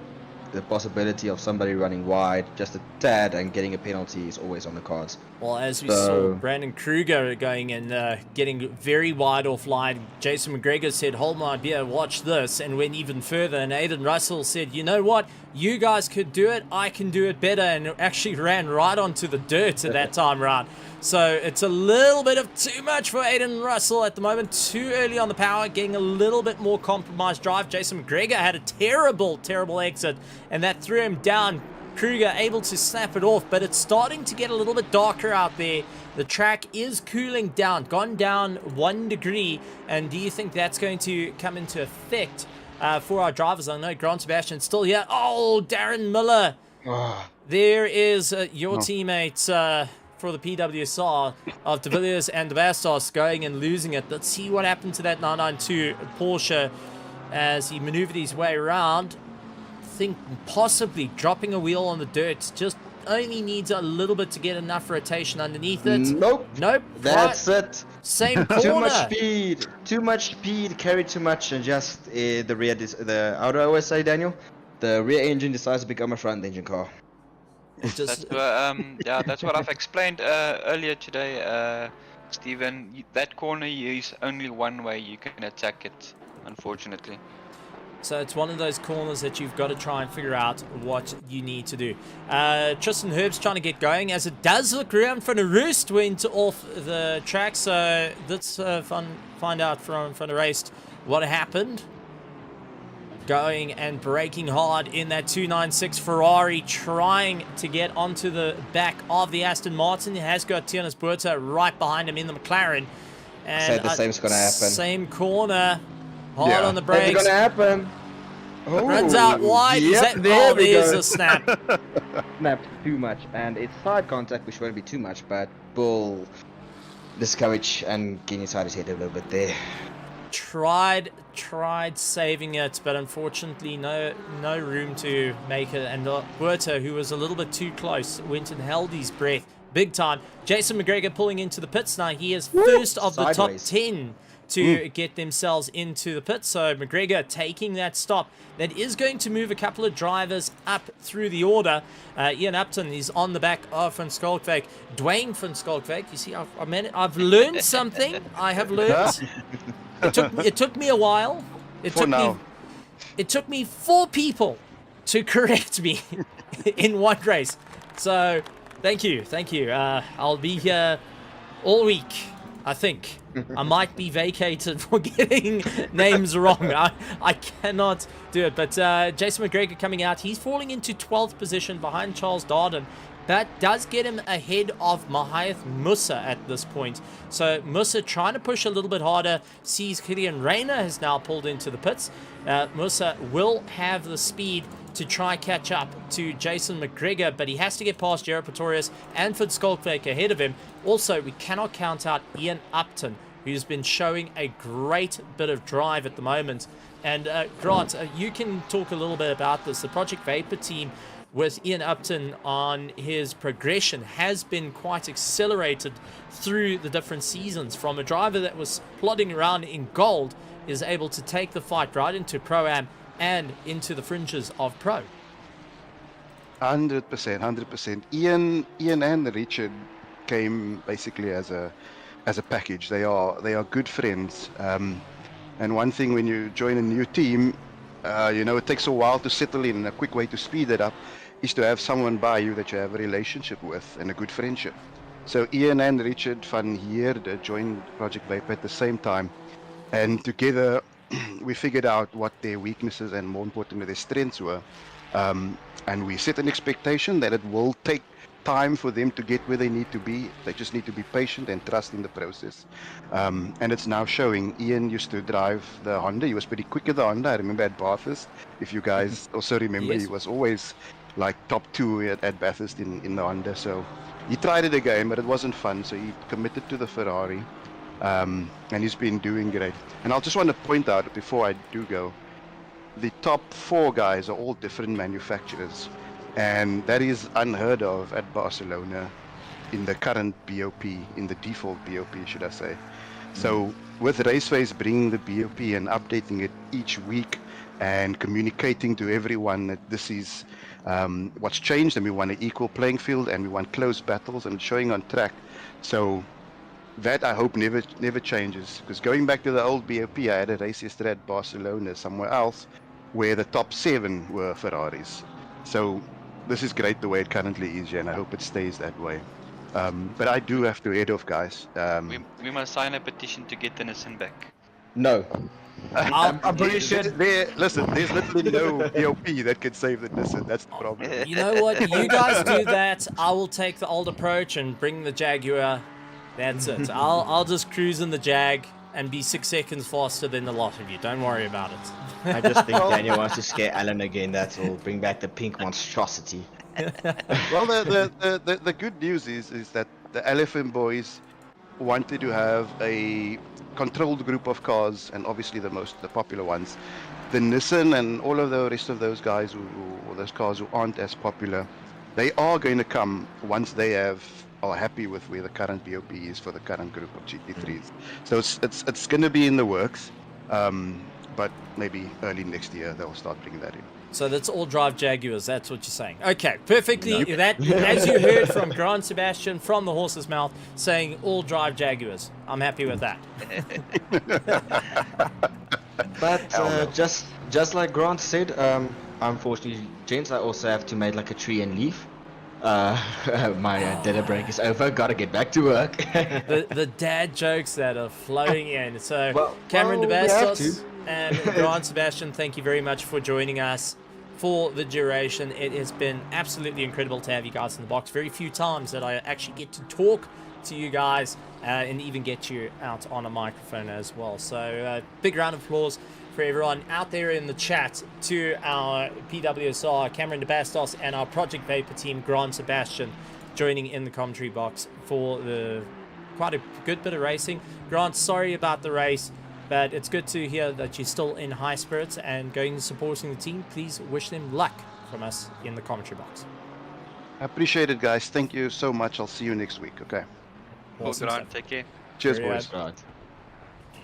the possibility of somebody running wide just a tad and getting a penalty is always on the cards. Well, as we saw Brandon Kruger going and getting very wide offline, Jason McGregor said, hold my beer, watch this, and went even further. And Aiden Russell said, you know what, you guys could do it, I can do it better, and actually ran right onto the dirt at that time round. So it's a little bit of too much for Aiden Russell at the moment. Too early on the power, getting a little bit more compromised drive. Jason McGregor had a terrible exit, and that threw him down. Kruger able to snap it off, but it's starting to get a little bit darker out there. The track is cooling down, gone down 1 degree, and do you think that's going to come into effect for our drivers? I know Grant Sebastian's still here. Oh, Darren Miller. There is your teammate for the PWSR of De Villiers and De Bastos going and losing it. Let's see what happened to that 992 Porsche as he maneuvered his way around. I think possibly dropping a wheel on the dirt. Just only needs a little bit to get enough rotation underneath it. Nope. That's it. Same corner. Too much speed, carried too much, and just the rear. How do I always say, Daniel? The rear engine decides to become a front engine car. That's what I've explained earlier today, Steven, that corner is only one way you can attack it, unfortunately. So it's one of those corners that you've got to try and figure out what you need to do. Tristan Herb's trying to get going, as it does look around Van der Roost went off the track. So let's find out from Van der Roost what happened. Going and braking hard in that 296 Ferrari, trying to get onto the back of the Aston Martin. He has got Tianus Buerta right behind him in the McLaren. And Say the same's gonna happen. Same corner. Hard on the It's brakes. gonna happen. Runs out wide. Is that, there we there's go. a snap. Snapped too much, and it's side contact, which won't be too much, but Bull discouraged and getting inside his head a little bit there. Tried saving it, but unfortunately no room to make it. And Buerta, who was a little bit too close, went and held his breath big time. Jason McGregor pulling into the pits now. He is first of the top 10 to get themselves into the pit. So McGregor taking that stop. That is going to move a couple of drivers up through the order. Ian Upton is on the back of Van Schalkwyk. Dwayne Van Schalkwyk. You see, I've learned something. I have learned. It took me a while. It took me 4 people to correct me in one race. So thank you. I'll be here all week, I think. I might be vacated for getting names wrong. I cannot do it. But Jason McGregor coming out. He's falling into 12th position behind Charles Darden. That does get him ahead of Mahath Musa at this point. So Musa trying to push a little bit harder. Sees Gideon Rayner has now pulled into the pits. Musa will have the speed to try catch up to Jason McGregor, but he has to get past Jared Pretorius and Van Schalkwyk ahead of him. Also, we cannot count out Ian Upton, who's been showing a great bit of drive at the moment. And Grant, you can talk a little bit about this. The Project Vapor team with Ian Upton on his progression has been quite accelerated through the different seasons. From a driver that was plodding around in gold, is able to take the fight right into Pro-Am and into the fringes of Pro. 100%. Ian and Richard came basically as a package. They are good friends. And one thing when you join a new team, it takes a while to settle in. A quick way to speed it up is to have someone by you that you have a relationship with and a good friendship. So Ian and Richard van Heerde joined Project Vapor at the same time, and together we figured out what their weaknesses and, more importantly, their strengths were. And we set an expectation that it will take time for them to get where they need to be. They just need to be patient and trust in the process. And it's now showing. Ian used to drive the Honda. He was pretty quick at the Honda. I remember at Bathurst. If you guys also remember, Yes. He was always like top 2 at Bathurst in the Honda. So he tried it again, but it wasn't fun. So he committed to the Ferrari. And he's been doing great. And I'll just want to point out before I do go, the top 4 guys are all different manufacturers. And that is unheard of at Barcelona in the current BOP, in the default BOP, should I say. So with Raceface bringing the BOP and updating it each week and communicating to everyone that this is what's changed, and we want an equal playing field and we want close battles and showing on track. So that I hope never changes, because going back to the old BOP, I had a race yesterday at Barcelona somewhere else where the top 7 were Ferraris. So this is great the way it currently is, and I hope it stays that way. But I do have to head off, guys. We must sign a petition to get the Nissan back. No. I'm pretty sure there's literally no BOP that can save the Nissan. That's the problem. You know what? You guys do that. I will take the old approach and bring the Jaguar. That's it. I'll just cruise in the Jag and be 6 seconds faster than the lot of you. Don't worry about it. I just think Daniel wants to scare Alan again. That's all. Bring back the pink monstrosity. Well, the good news is that the LFM boys wanted to have a controlled group of cars, and obviously the popular ones. The Nissan and all of the rest of those guys or those cars who aren't as popular, they are going to come once they are happy with where the current BOP is for the current group of GT3s. So it's going to be in the works. but maybe early next year they'll start bringing that in. So that's all drive Jaguars, that's what you're saying. Okay, perfectly. That, as you heard from Grant Sebastian from the horse's mouth, saying all drive Jaguars. I'm happy with that. But just like Grant said, unfortunately, gents, I also have to make like a tree and leaf. My dinner break is over. Gotta get back to work. the dad jokes that are flowing in. So Well, Cameron we have DeBastos and Grant Sebastian, thank you very much for joining us for the duration. It has been absolutely incredible to have you guys in the box. Very few times that I actually get to talk to you guys and even get you out on a microphone as well. So big round of applause for everyone out there in the chat, to our PWSR, Cameron DeBastos, and our Project Vapor team, Grant Sebastian, joining in the commentary box for the quite a good bit of racing. Grant, sorry about the race, but it's good to hear that you're still in high spirits and going and supporting the team. Please wish them luck from us in the commentary box. I appreciate it, guys. Thank you so much. I'll see you next week. Okay. Awesome Hold on, stuff. take care. Cheers, Very boys. Right.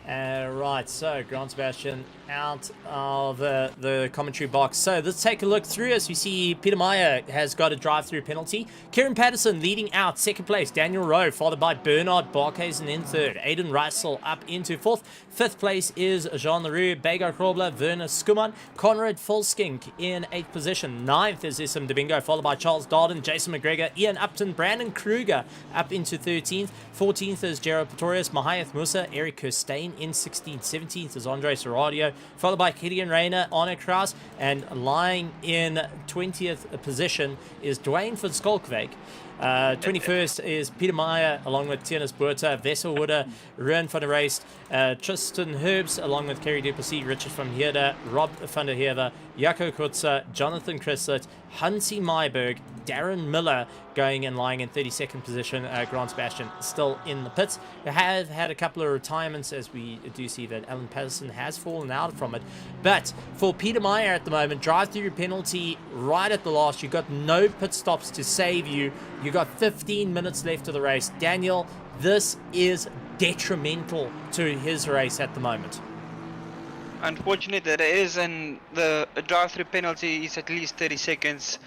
Right, so Grant Sebastian out of the commentary box. So let's take a look through as we see Peter Meyer has got a drive-through penalty. Kieran Patterson leading out, second place. Daniel Rowe, followed by Bernard Barkhuizen in third. Aiden Russell up into fourth. Fifth place is Jean Leroux, Bego Krobler, Werner Skuman, Conrad Volskink in eighth position. Ninth is Issam Domingo, followed by Charles Darden, Jason McGregor, Ian Upton, Brandon Kruger up into 13th. 14th is Gerald Pretorius, Mahayath Musa, Eric Kirstein in 16th. 17th is Andre Seradio, followed by Gideon Rayner, Arne Kraus, and lying in 20th position is Dwayne van Skalkwyk. 21st is Peter Meyer along with Tianus Buerta, Wessel Wooder, Ruan van der Reist, Tristan Herbs along with Kerry Duplessis, Richard van Heerden, Rob van der Heerden, Jaco Kutzer, Jonathan Chrislet, Hansi Myberg, Darren Miller going and lying in 32nd position. Grant Sebastian still in the pits. We have had a couple of retirements, as we do see that Alan Patterson has fallen out from it. But for Peter Meyer at the moment, drive-through penalty right at the last. You've got no pit stops to save you. You've got 15 minutes left of the race. Daniel, this is detrimental to his race at the moment. Unfortunately, that is, and the drive-through penalty is at least 30 seconds.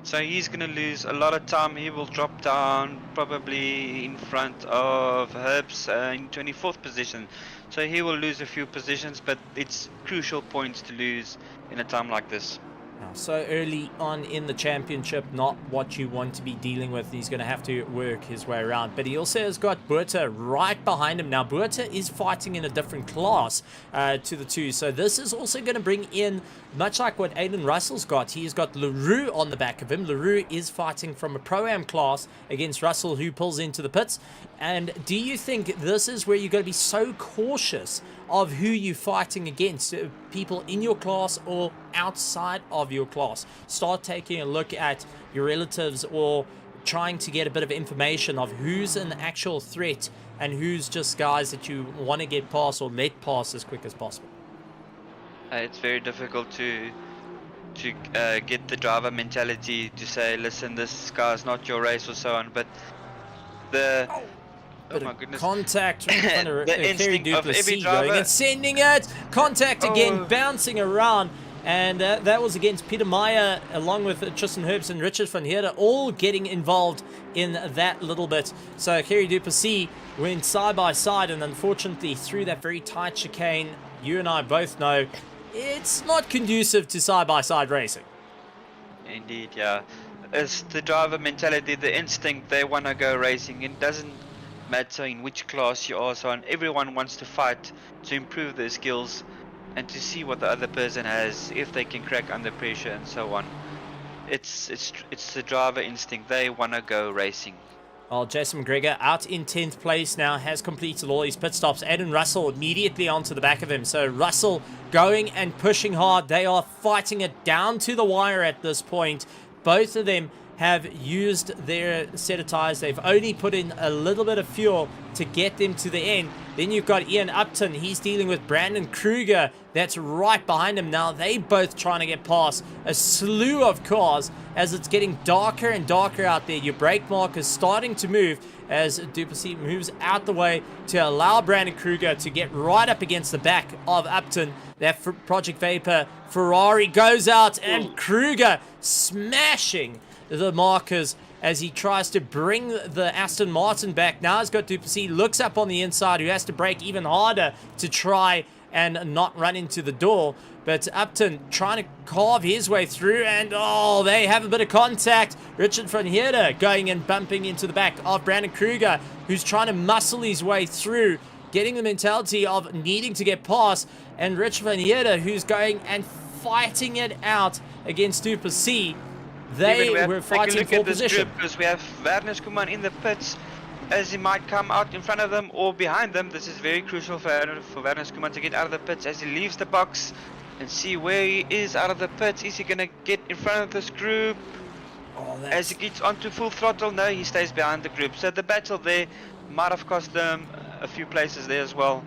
So he's going to lose a lot of time. He will drop down probably in front of Herbs in 24th position. So he will lose a few positions, but it's crucial points to lose in a time like this. So early on in the championship, not what you want to be dealing with. He's going to have to work his way around. But he also has got Buerta right behind him. Now, Buerta is fighting in a different class to the two. So this is also going to bring in, much like what Aiden Russell's got, he's got Leroux on the back of him. Leroux is fighting from a Pro-Am class against Russell, who pulls into the pits. And do you think this is where you're going to be so cautious of who you're fighting against, people in your class or outside of your class? Start taking a look at your relatives or trying to get a bit of information of who's an actual threat and who's just guys that you want to get past or let pass as quick as possible. It's very difficult to get the driver mentality to say, listen, this guy's not your race or so on, but the my goodness. Contact The Kerry instinct of every Duplessis driver. going and sending it. Contact again, bouncing around. And that was against Peter Meyer, along with Tristan Herbs and Richard van Heerden, all getting involved in that little bit. So Kerry Duplessis went side by side, and unfortunately through that very tight chicane, you and I both know it's not conducive to side-by-side racing. Indeed, yeah. It's the driver mentality, the instinct, they want to go racing. It doesn't matter in which class you are, so on. Everyone wants to fight to improve their skills and to see what the other person has, if they can crack under pressure and so on. It's the driver instinct, they want to go racing. Well, Jason McGregor out in 10th place now, has completed all his pit stops. Aiden Russell immediately onto the back of him. So Russell going and pushing hard. They are fighting it down to the wire at this point. Both of them have used their set of tires. They've only put in a little bit of fuel to get them to the end. Then you've got Ian Upton. He's dealing with Brandon Kruger. That's right behind him now. They both trying to get past a slew of cars as it's getting darker and darker out there. Your brake mark is starting to move as Duplessis moves out the way to allow Brandon Kruger to get right up against the back of Upton. That Project Vapor Ferrari goes out, and Kruger smashing the markers as he tries to bring the Aston Martin back. Now he's got Duplessis, looks up on the inside, who has to brake even harder to try and not run into the door. But Upton trying to carve his way through, and oh, they have a bit of contact. Richard van Heerden going and bumping into the back of Brandon Kruger, who's trying to muscle his way through, getting the mentality of needing to get past. And Richard van Heerden, who's going and fighting it out against Duplessis. They were fighting for position. Because we have Werner Skuman in the pits, as he might come out in front of them or behind them. This is very crucial for Werner Skuman to get out of the pits as he leaves the box and see where he is out of the pits. Is he going to get in front of this group? As he gets onto full throttle, no, he stays behind the group. So the battle there might have cost them a few places there as well.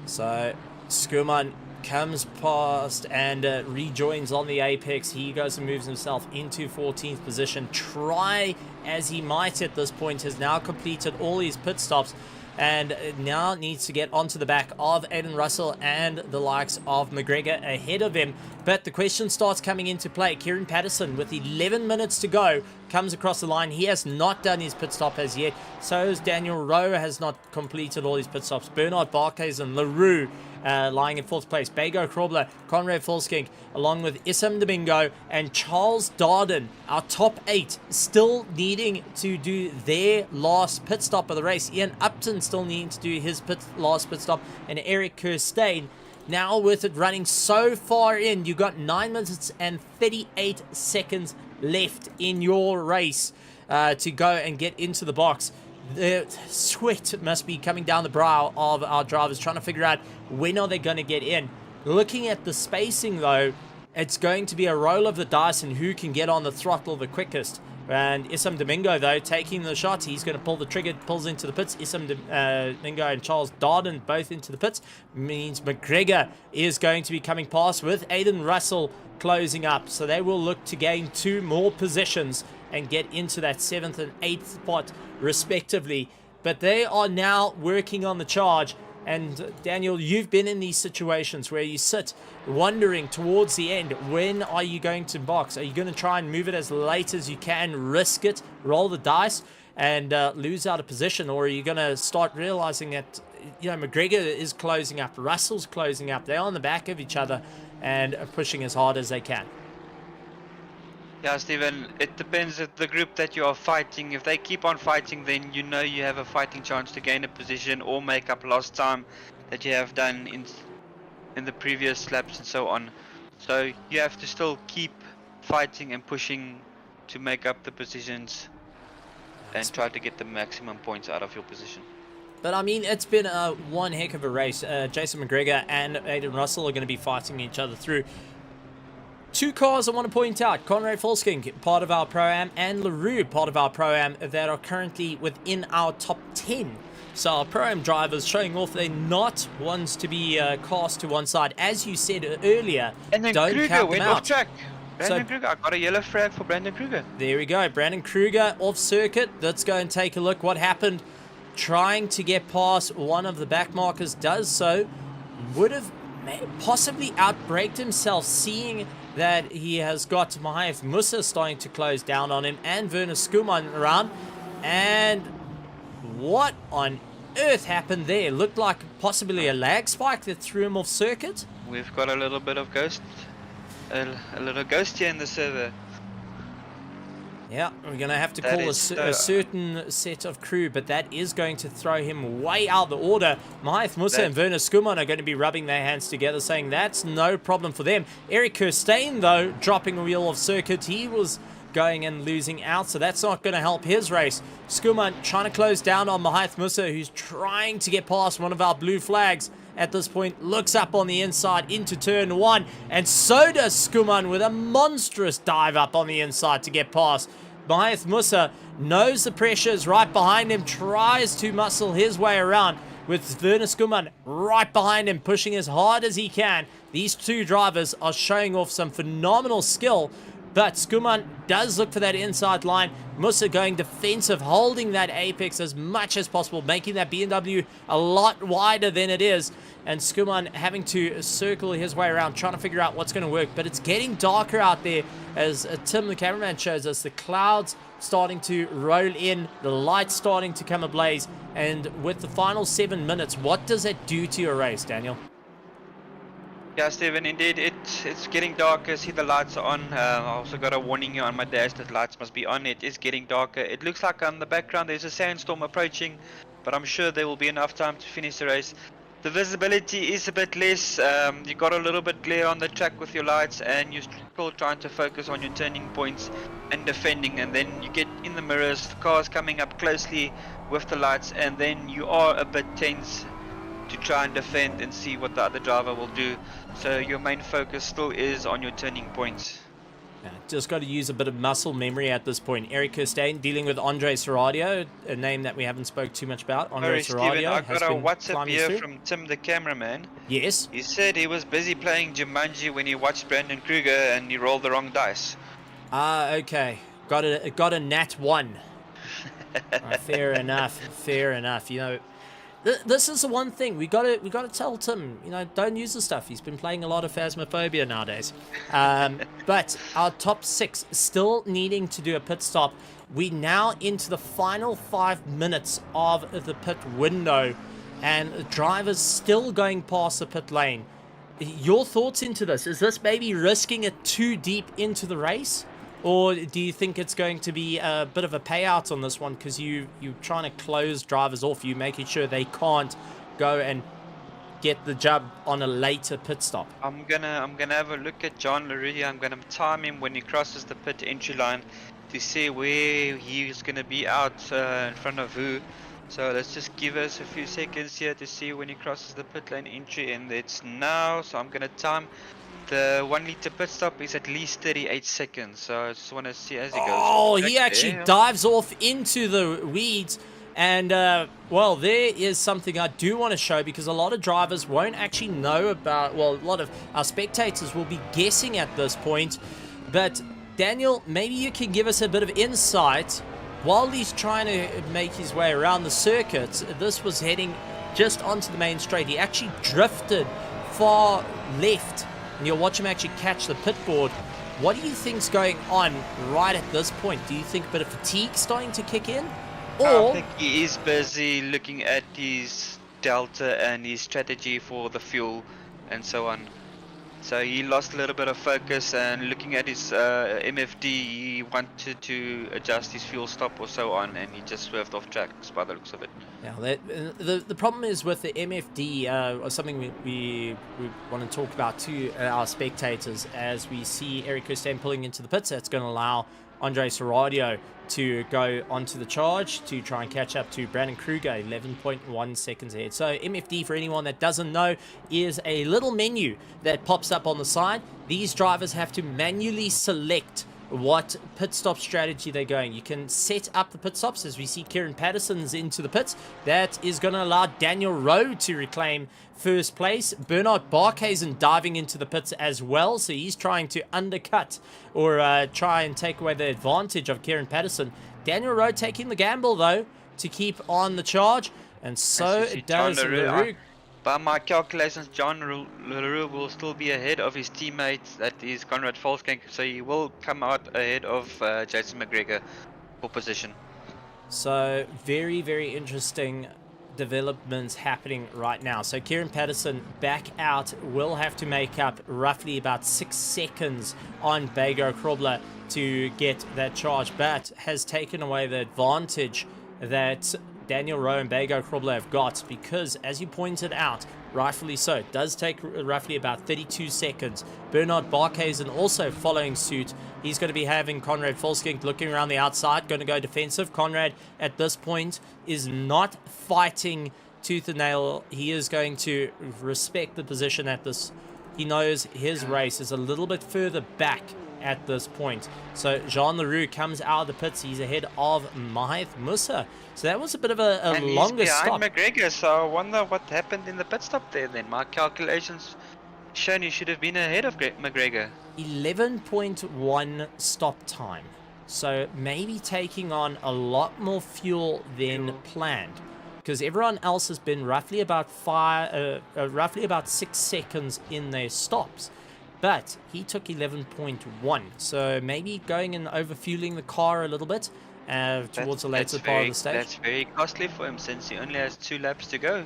So Skuman comes past and rejoins on the apex. He goes and moves himself into 14th position. Try as he might at this point, has now completed all his pit stops and now needs to get onto the back of Aiden Russell and the likes of McGregor ahead of him. But the question starts coming into play. Kieran Patterson, with 11 minutes to go, comes across the line. He has not done his pit stop as yet. So is Daniel Rowe, has not completed all his pit stops. Bernard Barkhuizen and LaRue lying in 4th place. Bego Krobler, Conrad Volskink, along with Issam Domingo and Charles Darden, our top 8, still needing to do their last pit stop of the race. Ian Upton still needing to do his last pit stop, and Eric Kirstein. Now with it running so far in, you got 9 minutes and 38 seconds left in your race to go and get into the box. The sweat must be coming down the brow of our drivers, trying to figure out when are they going to get in. Looking at the spacing though, it's going to be a roll of the dice and who can get on the throttle the quickest. And Issam Domingo though, taking the shot, he's going to pull the trigger, pulls into the pits. Issam Domingo and Charles Darden both into the pits, means McGregor is going to be coming past with Aiden Russell closing up. So they will look to gain 2 more positions and get into that 7th and 8th spot respectively. But they are now working on the charge. And Daniel, you've been in these situations where you sit wondering towards the end, when are you going to box? Are you going to try and move it as late as you can, risk it, roll the dice and lose out of position? Or are you going to start realizing that, you know, McGregor is closing up, Russell's closing up, they're on the back of each other and pushing as hard as they can? Yeah, Stephen, it depends on the group that you are fighting. If they keep on fighting, then you know you have a fighting chance to gain a position or make up lost time that you have done in the previous laps and so on. So you have to still keep fighting and pushing to make up the positions and try to get the maximum points out of your position. But I mean, it's been one heck of a race. Jason McGregor and Aiden Russell are going to be fighting each other through. 2 cars I want to point out: Conrad Volskink, part of our Pro-Am, and LaRue, part of our Pro-Am, that are currently within our top 10. So our Pro-Am drivers showing off they're not ones to be cast to one side. As you said earlier, and then don't Kruger count went them out. off track. Brandon Kruger, I got a yellow flag for Brandon Kruger. There we go, Brandon Kruger off circuit. Let's go and take a look what happened. Trying to get past one of the back markers, does so. Would have possibly outbraked himself, seeing that he has got Mahath Musa starting to close down on him and Werner Skuman around. And what on earth happened there? Looked like possibly a lag spike that threw him off circuit. We've got a little bit of ghost, a little ghost here in the server. Yeah, we're going to have to call a certain set of crew, but that is going to throw him way out of the order. Mahath Musa and Werner Skuman are going to be rubbing their hands together, saying that's no problem for them. Eric Kirstein, though, dropping a wheel off circuit. He was going and losing out, so that's not going to help his race. Skuman trying to close down on Mahath Musa, who's trying to get past one of our blue flags. At this point, looks up on the inside into turn 1, and so does Skuman with a monstrous dive up on the inside to get past. Maeth Musa knows the pressure is right behind him, tries to muscle his way around with Werner Skuman right behind him, pushing as hard as he can. These two drivers are showing off some phenomenal skill, but Skuman does look for that inside line. Musa going defensive, holding that apex as much as possible, making that BMW a lot wider than it is. And Skuman having to circle his way around, trying to figure out what's going to work. But it's getting darker out there, as Tim, the cameraman, shows us. The clouds starting to roll in, the lights starting to come ablaze. And with the final 7 minutes, what does that do to your race, Daniel? Yeah, Stephen, indeed, it's getting darker. See, the lights are on. I also got a warning here on my dash that lights must be on. It is getting darker. It looks like on the background there's a sandstorm approaching, but I'm sure there will be enough time to finish the race. The visibility is a bit less. You got a little bit glare on the track with your lights, and you're still trying to focus on your turning points and defending. And then you get in the mirrors, the cars coming up closely with the lights, and then you are a bit tense to try and defend and see what the other driver will do. So your main focus still is on your turning points. Yeah, just got to use a bit of muscle memory at this point. Eric Kirstein dealing with Andre Serradio, a name that we haven't spoke too much about. Andre Sorry, Serradio Steven, I has got a been WhatsApp climbing here through. from Tim, the cameraman. Yes. He said he was busy playing Jumanji when he watched Brandon Kruger and he rolled the wrong dice. Okay. Got a nat 1. Fair enough. Fair enough. You know, this is the one thing we gotta tell Tim. You know, don't use the stuff. He's been playing a lot of Phasmophobia nowadays. But our top 6 still needing to do a pit stop. We now into the final 5 minutes of the pit window, and drivers still going past the pit lane. Your thoughts into this? Is this maybe risking it too deep into the race? Or do you think it's going to be a bit of a payout on this one, because you're trying to close drivers off, you making sure they can't go and get the job on a later pit stop? I'm gonna have a look at John LaRue. I'm gonna time him when he crosses the pit entry line to see where he's gonna be out in front of who. So let's just give us a few seconds here to see when he crosses the pit lane entry, and it's now. So I'm gonna time. The 1 liter pit stop is at least 38 seconds, so I just want to see as he goes. Oh, he actually dives off into the weeds. And, well, there is something I do want to show, because a lot of drivers won't actually know about, well, a lot of our spectators will be guessing at this point. But, Daniel, maybe you can give us a bit of insight. While he's trying to make his way around the circuit, this was heading just onto the main straight. He actually drifted far left. And you'll watch him actually catch the pit board. What do you think's going on right at this point? Do you think a bit of fatigue starting to kick in? Or I think he is busy looking at his delta and his strategy for the fuel and so on. So he lost a little bit of focus, and looking at his MFD, he wanted to adjust his fuel stop or so on, and he just swerved off track by the looks of it. yeah, the problem is with the MFD, something we want to talk about to our spectators, as we see Eric Kirstein pulling into the pits. That's going to allow Andre Serradio to go onto the charge to try and catch up to Brandon Kruger, 11.1 seconds ahead. So MFD, for anyone that doesn't know, is a little menu that pops up on the side. These drivers have to manually select what pit stop strategy they're going. You can set up the pit stops, as we see Kieran Patterson's into the pits. That is going to allow Daniel Rowe to reclaim first place. Bernard Barkhuizen diving into the pits as well, so he's trying to undercut or try and take away the advantage of Kieran Patterson. Daniel Rowe taking the gamble, though, to keep on the charge, and so it does LaRue. By my calculations, John LaRue will still be ahead of his teammate, that is Conrad Volskank, so he will come out ahead of Jason McGregor for position. So very, very interesting developments happening right now. So Kieran Patterson back out, will have to make up roughly about 6 seconds on Bago Krobler to get that charge, but has taken away the advantage that Daniel Rowe and Bago Krobler have got, because, as you pointed out, rightfully so, it does take roughly about 32 seconds. Bernard Barkhuizen also following suit. He's going to be having Conrad Volskank looking around the outside, going to go defensive. Conrad, at this point, is not fighting tooth and nail. He is going to respect the position at this. He knows his race is a little bit further back at this point. So Jean Leroux comes out of the pits. He's ahead of Mahith Musa. So that was a bit of a and longer he's stop. behind McGregor, so I wonder what happened in the pit stop there then. My calculations shown he should have been ahead of McGregor. 11.1 stop time. So maybe taking on a lot more fuel than planned. Because everyone else has been roughly about 6 seconds in their stops. But he took 11.1. So maybe going and overfueling the car a little bit towards the later part of the stage. That's very costly for him since he only has 2 laps to go.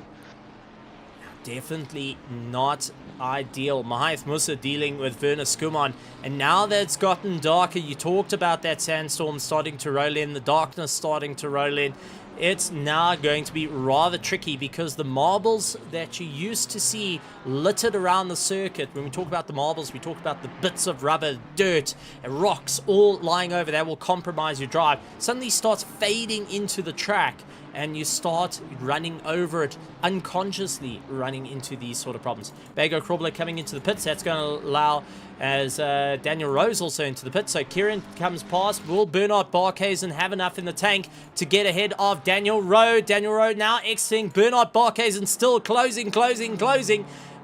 Definitely not ideal. Mahith Musa dealing with Werner Skuman. And now that it's gotten darker, you talked about that sandstorm starting to roll in, the darkness starting to roll in. It's now going to be rather tricky because the marbles that you used to see littered around the circuit, when we talk about the marbles, we talk about the bits of rubber, dirt, and rocks all lying over that will compromise your drive, suddenly starts fading into the track and you start running over it, unconsciously running into these sort of problems. Bago Krobler coming into the pits. That's going to allow as Daniel Rose also into the pit. So Kieran comes past. Will Bernard Barkhuizen have enough in the tank to get ahead of Daniel Rowe? Daniel Rowe now exiting. Bernard Barkhuizen still closing.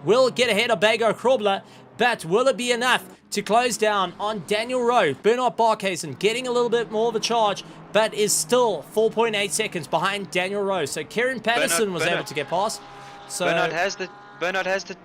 Will get ahead of Bago Krobler. But will it be enough to close down on Daniel Rowe? Bernard Barkhuizen getting a little bit more of a charge, but is still 4.8 seconds behind Daniel Rowe. So Kieran Patterson was able to get past. So Bernard has the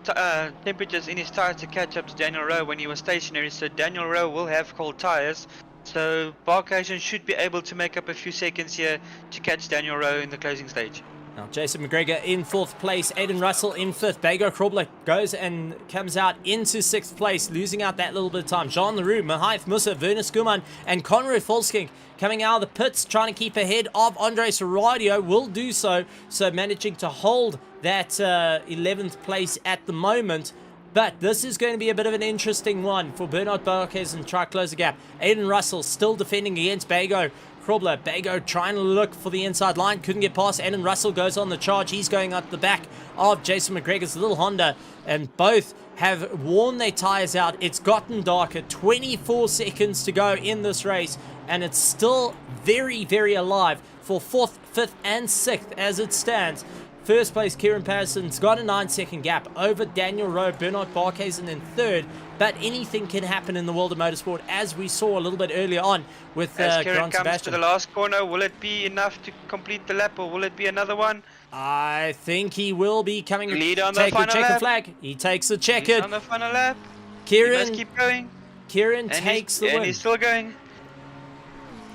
temperatures in his tires to catch up to Daniel Rowe when he was stationary. So Daniel Rowe will have cold tires. So Barkhuizen should be able to make up a few seconds here to catch Daniel Rowe in the closing stage. Now Jason McGregor in 4th place, Aiden Russell in 5th. Bago Krobler goes and comes out into 6th place, losing out that little bit of time. Jean Leroux, Mahith Musa, Werner Skuman, and Conrad Volskink coming out of the pits, trying to keep ahead of Andre Serradio. Will do so, managing to hold that 11th place at the moment. But this is going to be a bit of an interesting one for Bernard Barkhuizen and try to close the gap. Aiden Russell still defending against Bago Krobler. Bago trying to look for the inside line. Couldn't get past. Aiden Russell goes on the charge. He's going up the back of Jason McGregor's little Honda. And both have worn their tires out. It's gotten darker. 24 seconds to go in this race. And it's still very, very alive for 4th, 5th, and 6th as it stands. First place, Kieran Patterson's got a 9-second gap over Daniel Rowe. Bernard Barkhuizen in 3rd. But anything can happen in the world of motorsport, as we saw a little bit earlier on with As Kieran Grant comes Sebastian. to the last corner, will it be enough to complete the lap, or will it be another one? I think he will be coming Lead on to the take the final checkered lap. flag. He takes the He's checkered. on the final lap. He Kieran, must keep going. Kieran And takes the and win. he's still going.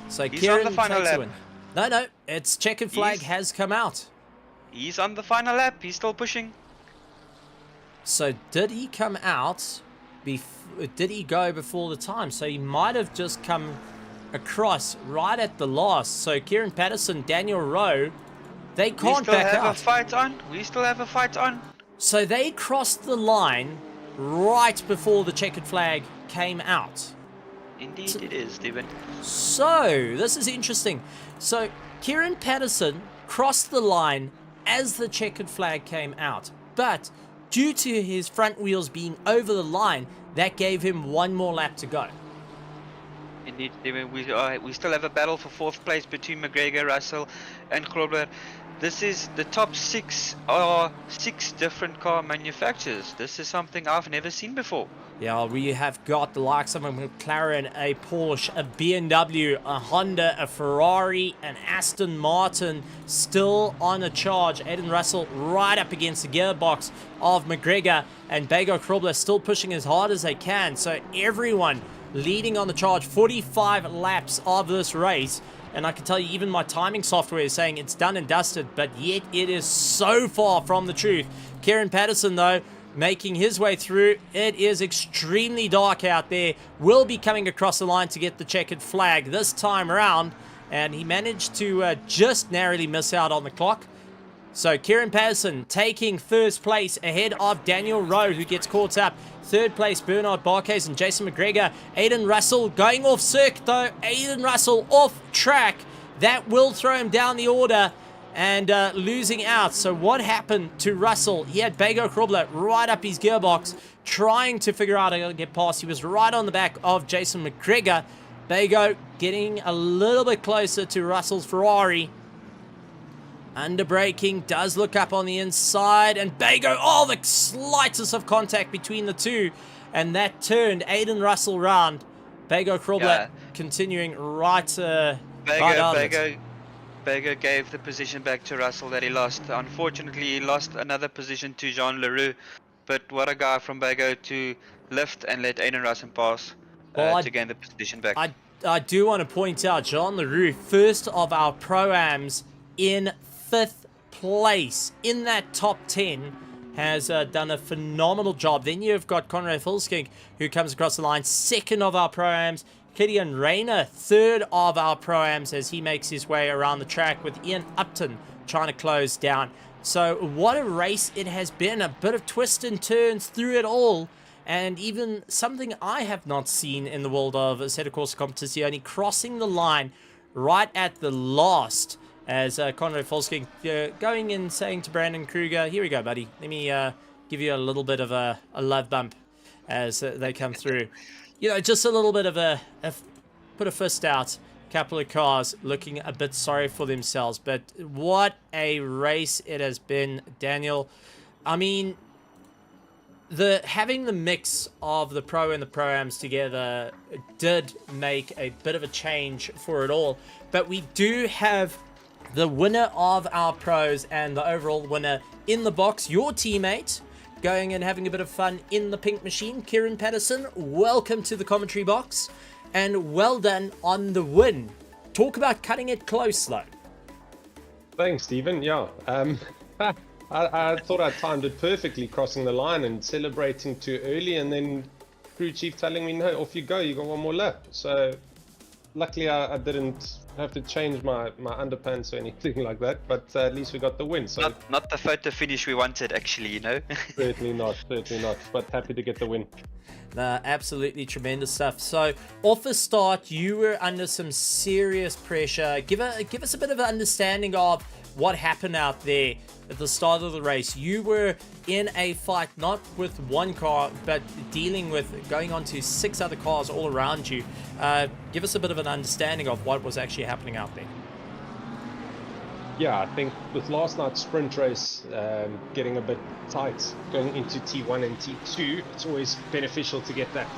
So he's Kieran on the final takes the lap. win. No, it's checkered flag He's- has come out. He's on the final lap. He's still pushing. So did he come out? Did he go before the time? So he might have just come across right at the last. So Kieran Patterson, Daniel Rowe, they We can't still back have a out. fight on. We still have a fight on. So they crossed the line right before the checkered flag came out. Indeed, it is, Stephen. So this is interesting. So Kieran Patterson crossed the line as the checkered flag came out, but due to his front wheels being over the line, that gave him one more lap to go. Indeed, Stephen. We still have a battle for 4th place between McGregor, Russell, and Krobler. This is the top 6 are 6 different car manufacturers. This is something I've never seen before. Yeah, we have got the likes of a McLaren, a Porsche, a BMW, a Honda, a Ferrari, an Aston Martin still on a charge. Aiden Russell right up against the gearbox of McGregor, and Bago Krobler still pushing as hard as they can. So everyone leading on the charge. 45 laps of this race. And I can tell you, even my timing software is saying it's done and dusted, but yet it is so far from the truth. Kieran Patterson, though, making his way through. It is extremely dark out there. Will be coming across the line to get the checkered flag this time around, and he managed to just narrowly miss out on the clock. So Kieran Patterson taking 1st place ahead of Daniel Rowe, who gets caught up. 3rd place, Bernard Barkhuizen and Jason McGregor. Aiden Russell going off circuit, though. Aiden Russell off track. That will throw him down the order. and losing out. So what happened to Russell? He had Bago Krobler right up his gearbox, trying to figure out how to get past. He was right on the back of Jason McGregor. Bago getting a little bit closer to Russell's Ferrari. Under braking, does look up on the inside, and Bago, oh, the slightest of contact between the two, and that turned Aiden Russell round. Bago Krobler continuing right out of it. Bago gave the position back to Russell that he lost. Unfortunately, he lost another position to Jean Leroux, but what a guy from Bago to lift and let Aiden Russell pass to gain the position back. I do want to point out Jean Leroux, first of our Pro-Ams in 5th place in that top 10, has done a phenomenal job. Then you've got Conrad Fulskink, who comes across the line, 2nd of our Pro-Ams. Gideon Rayner, 3rd of our Pro-Ams, as he makes his way around the track, with Ian Upton trying to close down. So what a race it has been. A bit of twists and turns through it all. And even something I have not seen in the world of Assetto Corsa Competizione, crossing the line right at the last, as Conrad Folsking going and saying to Brandon Kruger, here we go, buddy. Let me give you a little bit of a love bump as they come through. You know, just a little bit of put a fist out. Couple of cars looking a bit sorry for themselves. But what a race it has been, Daniel. I mean, having the mix of the Pro and the Pro-Ams together did make a bit of a change for it all. But we do have the winner of our Pros and the overall winner in the box, your teammate, going and having a bit of fun in the pink machine. Kieran Patterson, welcome to the commentary box, and well done on the win. Talk about cutting it close, though. Thanks, Stephen. Yeah, I thought I timed it perfectly, crossing the line and celebrating too early, and then crew chief telling me, no, off you go, you got one more lap. So luckily I didn't have to change my underpants or anything like that, but at least we got the win. So not the photo finish we wanted, actually, you know. certainly not, but happy to get the win. Absolutely tremendous stuff. So off the start, you were under some serious pressure. Give us a bit of an understanding of what happened out there at the start of the race. You were in a fight, not with one car, but dealing with going on to 6 other cars all around you. Give us a bit of an understanding of what was actually happening out there. Yeah, I think with last night's sprint race getting a bit tight going into T1 and T2, it's always beneficial to get that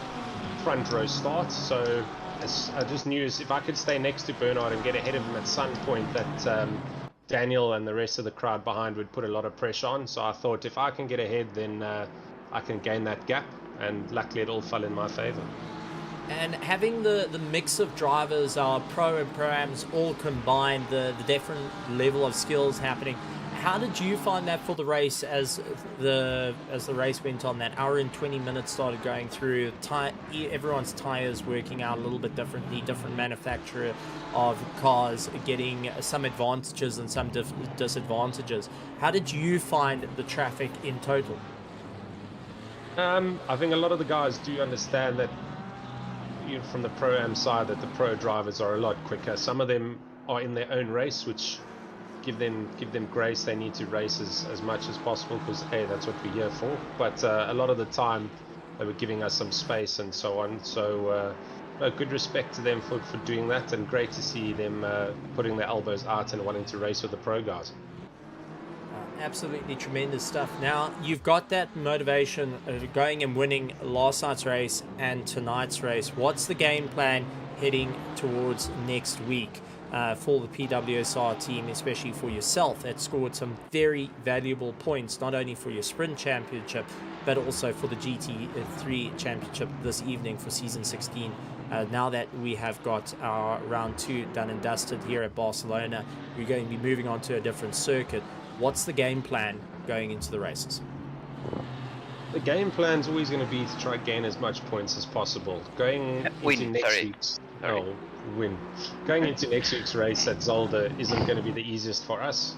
front row start. So I just knew if I could stay next to Bernard and get ahead of him at some point, that Daniel and the rest of the crowd behind would put a lot of pressure on. So I thought if I can get ahead, then I can gain that gap, and luckily it all fell in my favor. And having the mix of drivers, our Pro and Pro-Ams all combined, the different level of skills happening, how did you find that for the race as the race went on? That hour and 20 minutes started going through, everyone's tires working out a little bit differently, different manufacturer of cars getting some advantages and some disadvantages. How did you find the traffic in total? I think a lot of the guys do understand that, from the Pro-Am side, that the Pro drivers are a lot quicker. Some of them are in their own race, which give them grace. They need to race as much as possible because, hey, that's what we're here for. But a lot of the time they were giving us some space and so on. So good respect to them for doing that, and great to see them putting their elbows out and wanting to race with the Pro guys. Absolutely tremendous stuff. Now, you've got that motivation of going and winning last night's race and tonight's race. What's the game plan heading towards next week for the PWSR team, especially for yourself, that scored some very valuable points, not only for your sprint championship, but also for the GT3 championship this evening for season 16. Now that we have got our round 2 done and dusted here at Barcelona, we're going to be moving on to a different circuit. What's the game plan going into the races? The game plan is always going to be to try to gain as much points as possible. Going into next week's race at Zolder isn't going to be the easiest for us.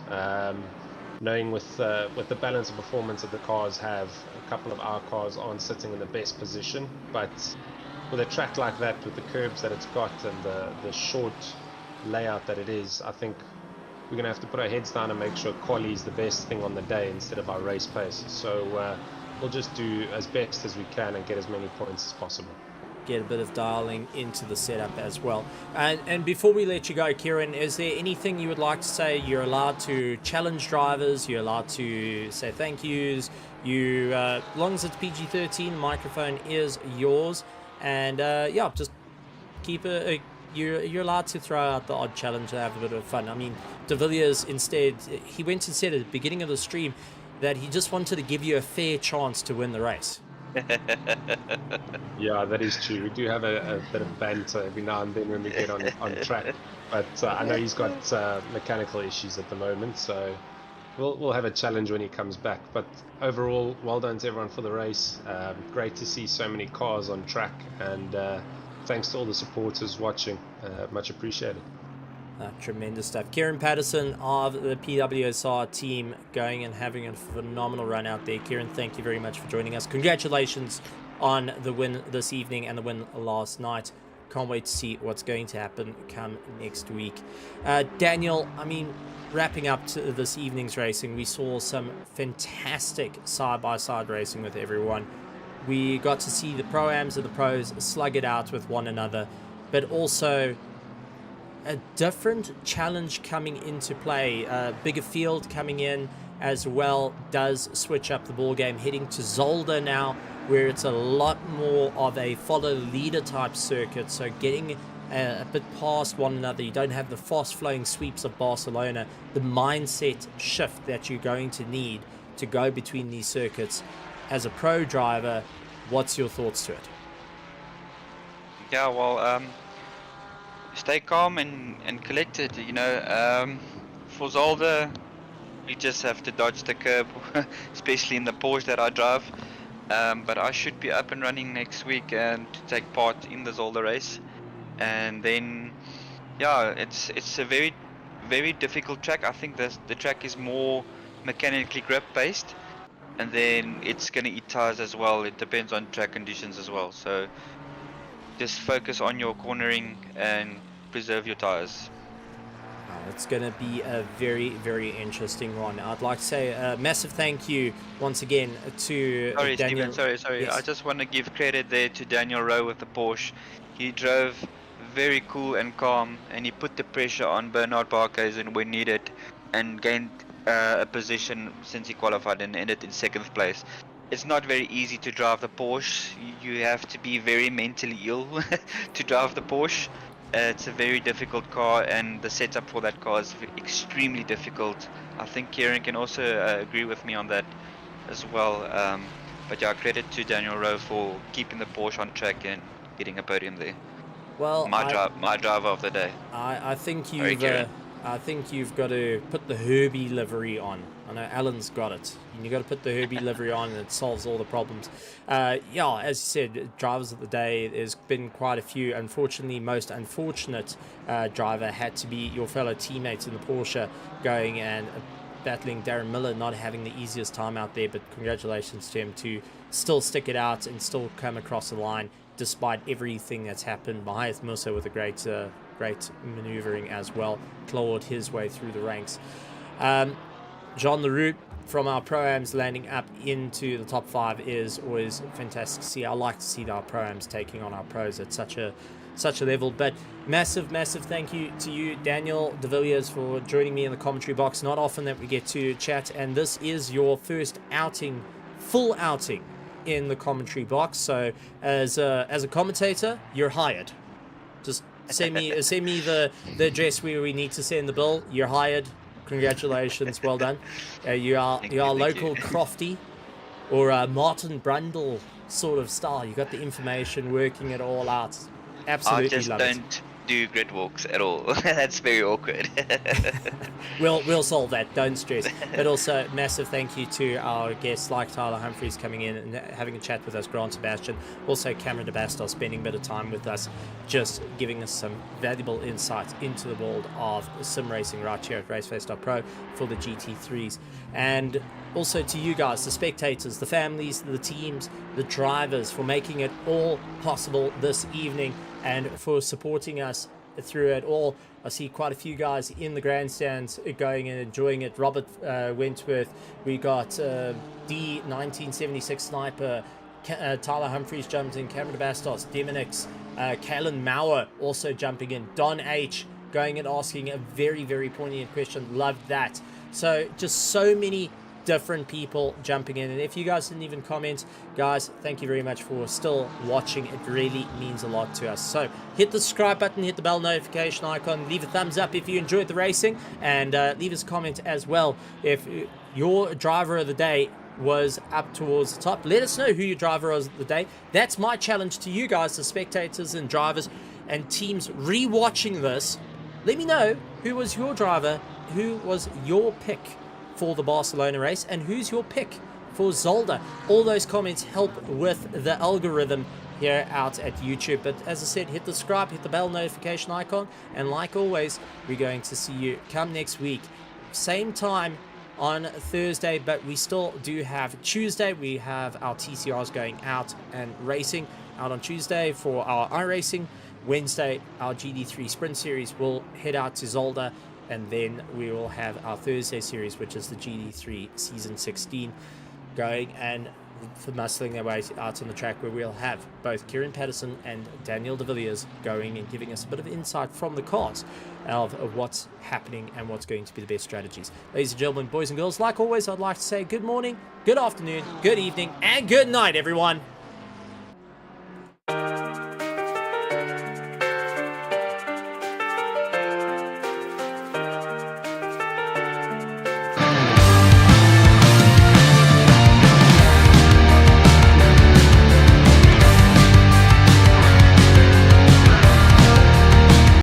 Knowing with the balance of performance that the cars have, a couple of our cars aren't sitting in the best position. But with a track like that, with the curbs that it's got and the short layout that it is, I think we're going to have to put our heads down and make sure quali is the best thing on the day instead of our race pace. So we'll just do as best as we can and get as many points as possible. Get a bit of dialing into the setup as well. And before we let you go, Kieran, is there anything you would like to say? You're allowed to challenge drivers, you're allowed to say thank yous. You, as long as it's PG-13, the microphone is yours. And yeah, just keep you're allowed to throw out the odd challenge and have a bit of fun. I mean, De Villiers instead, he went and said at the beginning of the stream that he just wanted to give you a fair chance to win the race. Yeah, that is true. We do have a bit of banter every now and then when we get on track. But I know he's got mechanical issues at the moment, so we'll have a challenge when he comes back. But overall, well done to everyone for the race. Great to see so many cars on track, and thanks to all the supporters watching. Much appreciated. Tremendous stuff. Kieran Patterson of the PWSR team going and having a phenomenal run out there. Kieran, thank you very much for joining us. Congratulations on the win this evening and the win last night. Can't wait to see what's going to happen come next week. Daniel, I mean, wrapping up to this evening's racing, we saw some fantastic side-by-side racing with everyone. We got to see the Pro-Ams and the Pros slug it out with one another, but also a different challenge coming into play. A bigger field coming in as well does switch up the ball game, heading to Zolder now, where it's a lot more of a follow leader type circuit, so getting a bit past one another. You don't have the fast flowing sweeps of Barcelona, the mindset shift that you're going to need to go between these circuits. As a pro driver, what's your thoughts to it? Yeah, well, stay calm and collected, you know. For Zolder, you just have to dodge the curb, especially in the Porsche that I drive. But I should be up and running next week and to take part in the Zolder race. And then, yeah, it's a very, very difficult track. I think the track is more mechanically grip based, and then it's going to eat tires as well. It depends on track conditions as well. So just focus on your cornering and preserve your tires. It's going to be a very, very interesting one. I'd like to say a massive thank you once again to Daniel. Steven, sorry. Yes. I just want to give credit there to Daniel Rowe with the Porsche. He drove very cool and calm, and he put the pressure on Bernard Barkhuizen when needed, and gained a position since he qualified and ended in 2nd place. It's not very easy to drive the Porsche. You have to be very mentally ill to drive the Porsche. It's a very difficult car, and the setup for that car is extremely difficult. I think Kieran can also agree with me on that as well. But yeah, credit to Daniel Rowe for keeping the Porsche on track and getting a podium there. Well, My driver of the day. I think Sorry, you've Kieran. I think you've got to put the Herbie livery on. I know Alan's got it. And you got to put the Herbie livery on, and it solves all the problems. Yeah, as you said, drivers of the day, there's been quite a few. Unfortunately, most unfortunate driver had to be your fellow teammates in the Porsche, going and battling Darren Miller, not having the easiest time out there. But congratulations to him to still stick it out and still come across the line despite everything that's happened. Mahias Musa with a great maneuvering as well, clawed his way through the ranks. Jean Leroux from our Pro-Ams landing up into the top 5 is always fantastic to see. I like to see our Pro-Ams taking on our pros at such a level. But massive thank you to you, Daniel De Villiers, for joining me in the commentary box. Not often that we get to chat, and this is your first outing, full outing in the commentary box. So as a commentator, you're hired. Just send me the address where we need to send the bill. You're hired. Congratulations, well done. You are local Crofty or Martin Brundle sort of style. You got the information, working it all out. Absolutely I just love it. don't do grid walks at all. That's very awkward. We'll solve that, don't stress. But also massive thank you to our guests like Tyler Humphries coming in and having a chat with us, Grant Sebastian, also Cameron DeBastos spending a bit of time with us, just giving us some valuable insight into the world of sim racing right here at Raceface.Pro for the GT3s. And also to you guys, the spectators, the families, the teams, the drivers, for making it all possible this evening and for supporting us through it all. I see quite a few guys in the grandstands going and enjoying it. Robert Wentworth, we got D1976 Sniper, Tyler Humphreys jumped in, Cameron Bastos, Demonix, Kalen Mauer also jumping in, Don H going and asking a very, very poignant question. Loved that. So just so many different people jumping in, and if you guys didn't even comment, guys, thank you very much for still watching. It really means a lot to us. So hit the subscribe button, hit the bell notification icon, leave a thumbs up if you enjoyed the racing, and leave us a comment as well if your driver of the day was up towards the top. Let us know who your driver was of the day. That's my challenge to you guys, the spectators and drivers and teams re-watching this. Let me know who was your driver, who was your pick for the Barcelona race, and who's your pick for Zolder. All those comments help with the algorithm here out at YouTube. But as I said, hit the subscribe, hit the bell notification icon, and like always, we're going to see you come next week, same time on Thursday, but we still do have Tuesday. We have our TCRs going out and racing out on Tuesday for our iRacing. Wednesday, our GD3 Sprint Series will head out to Zolder, and then we will have our Thursday series, which is the GD3 Season 16, going and for muscling their way out on the track, where we'll have both Kieran Patterson and Daniel de Villiers going and giving us a bit of insight from the cars of what's happening and what's going to be the best strategies. Ladies and gentlemen, boys and girls, like always, I'd like to say good morning, good afternoon, good evening, and good night, everyone.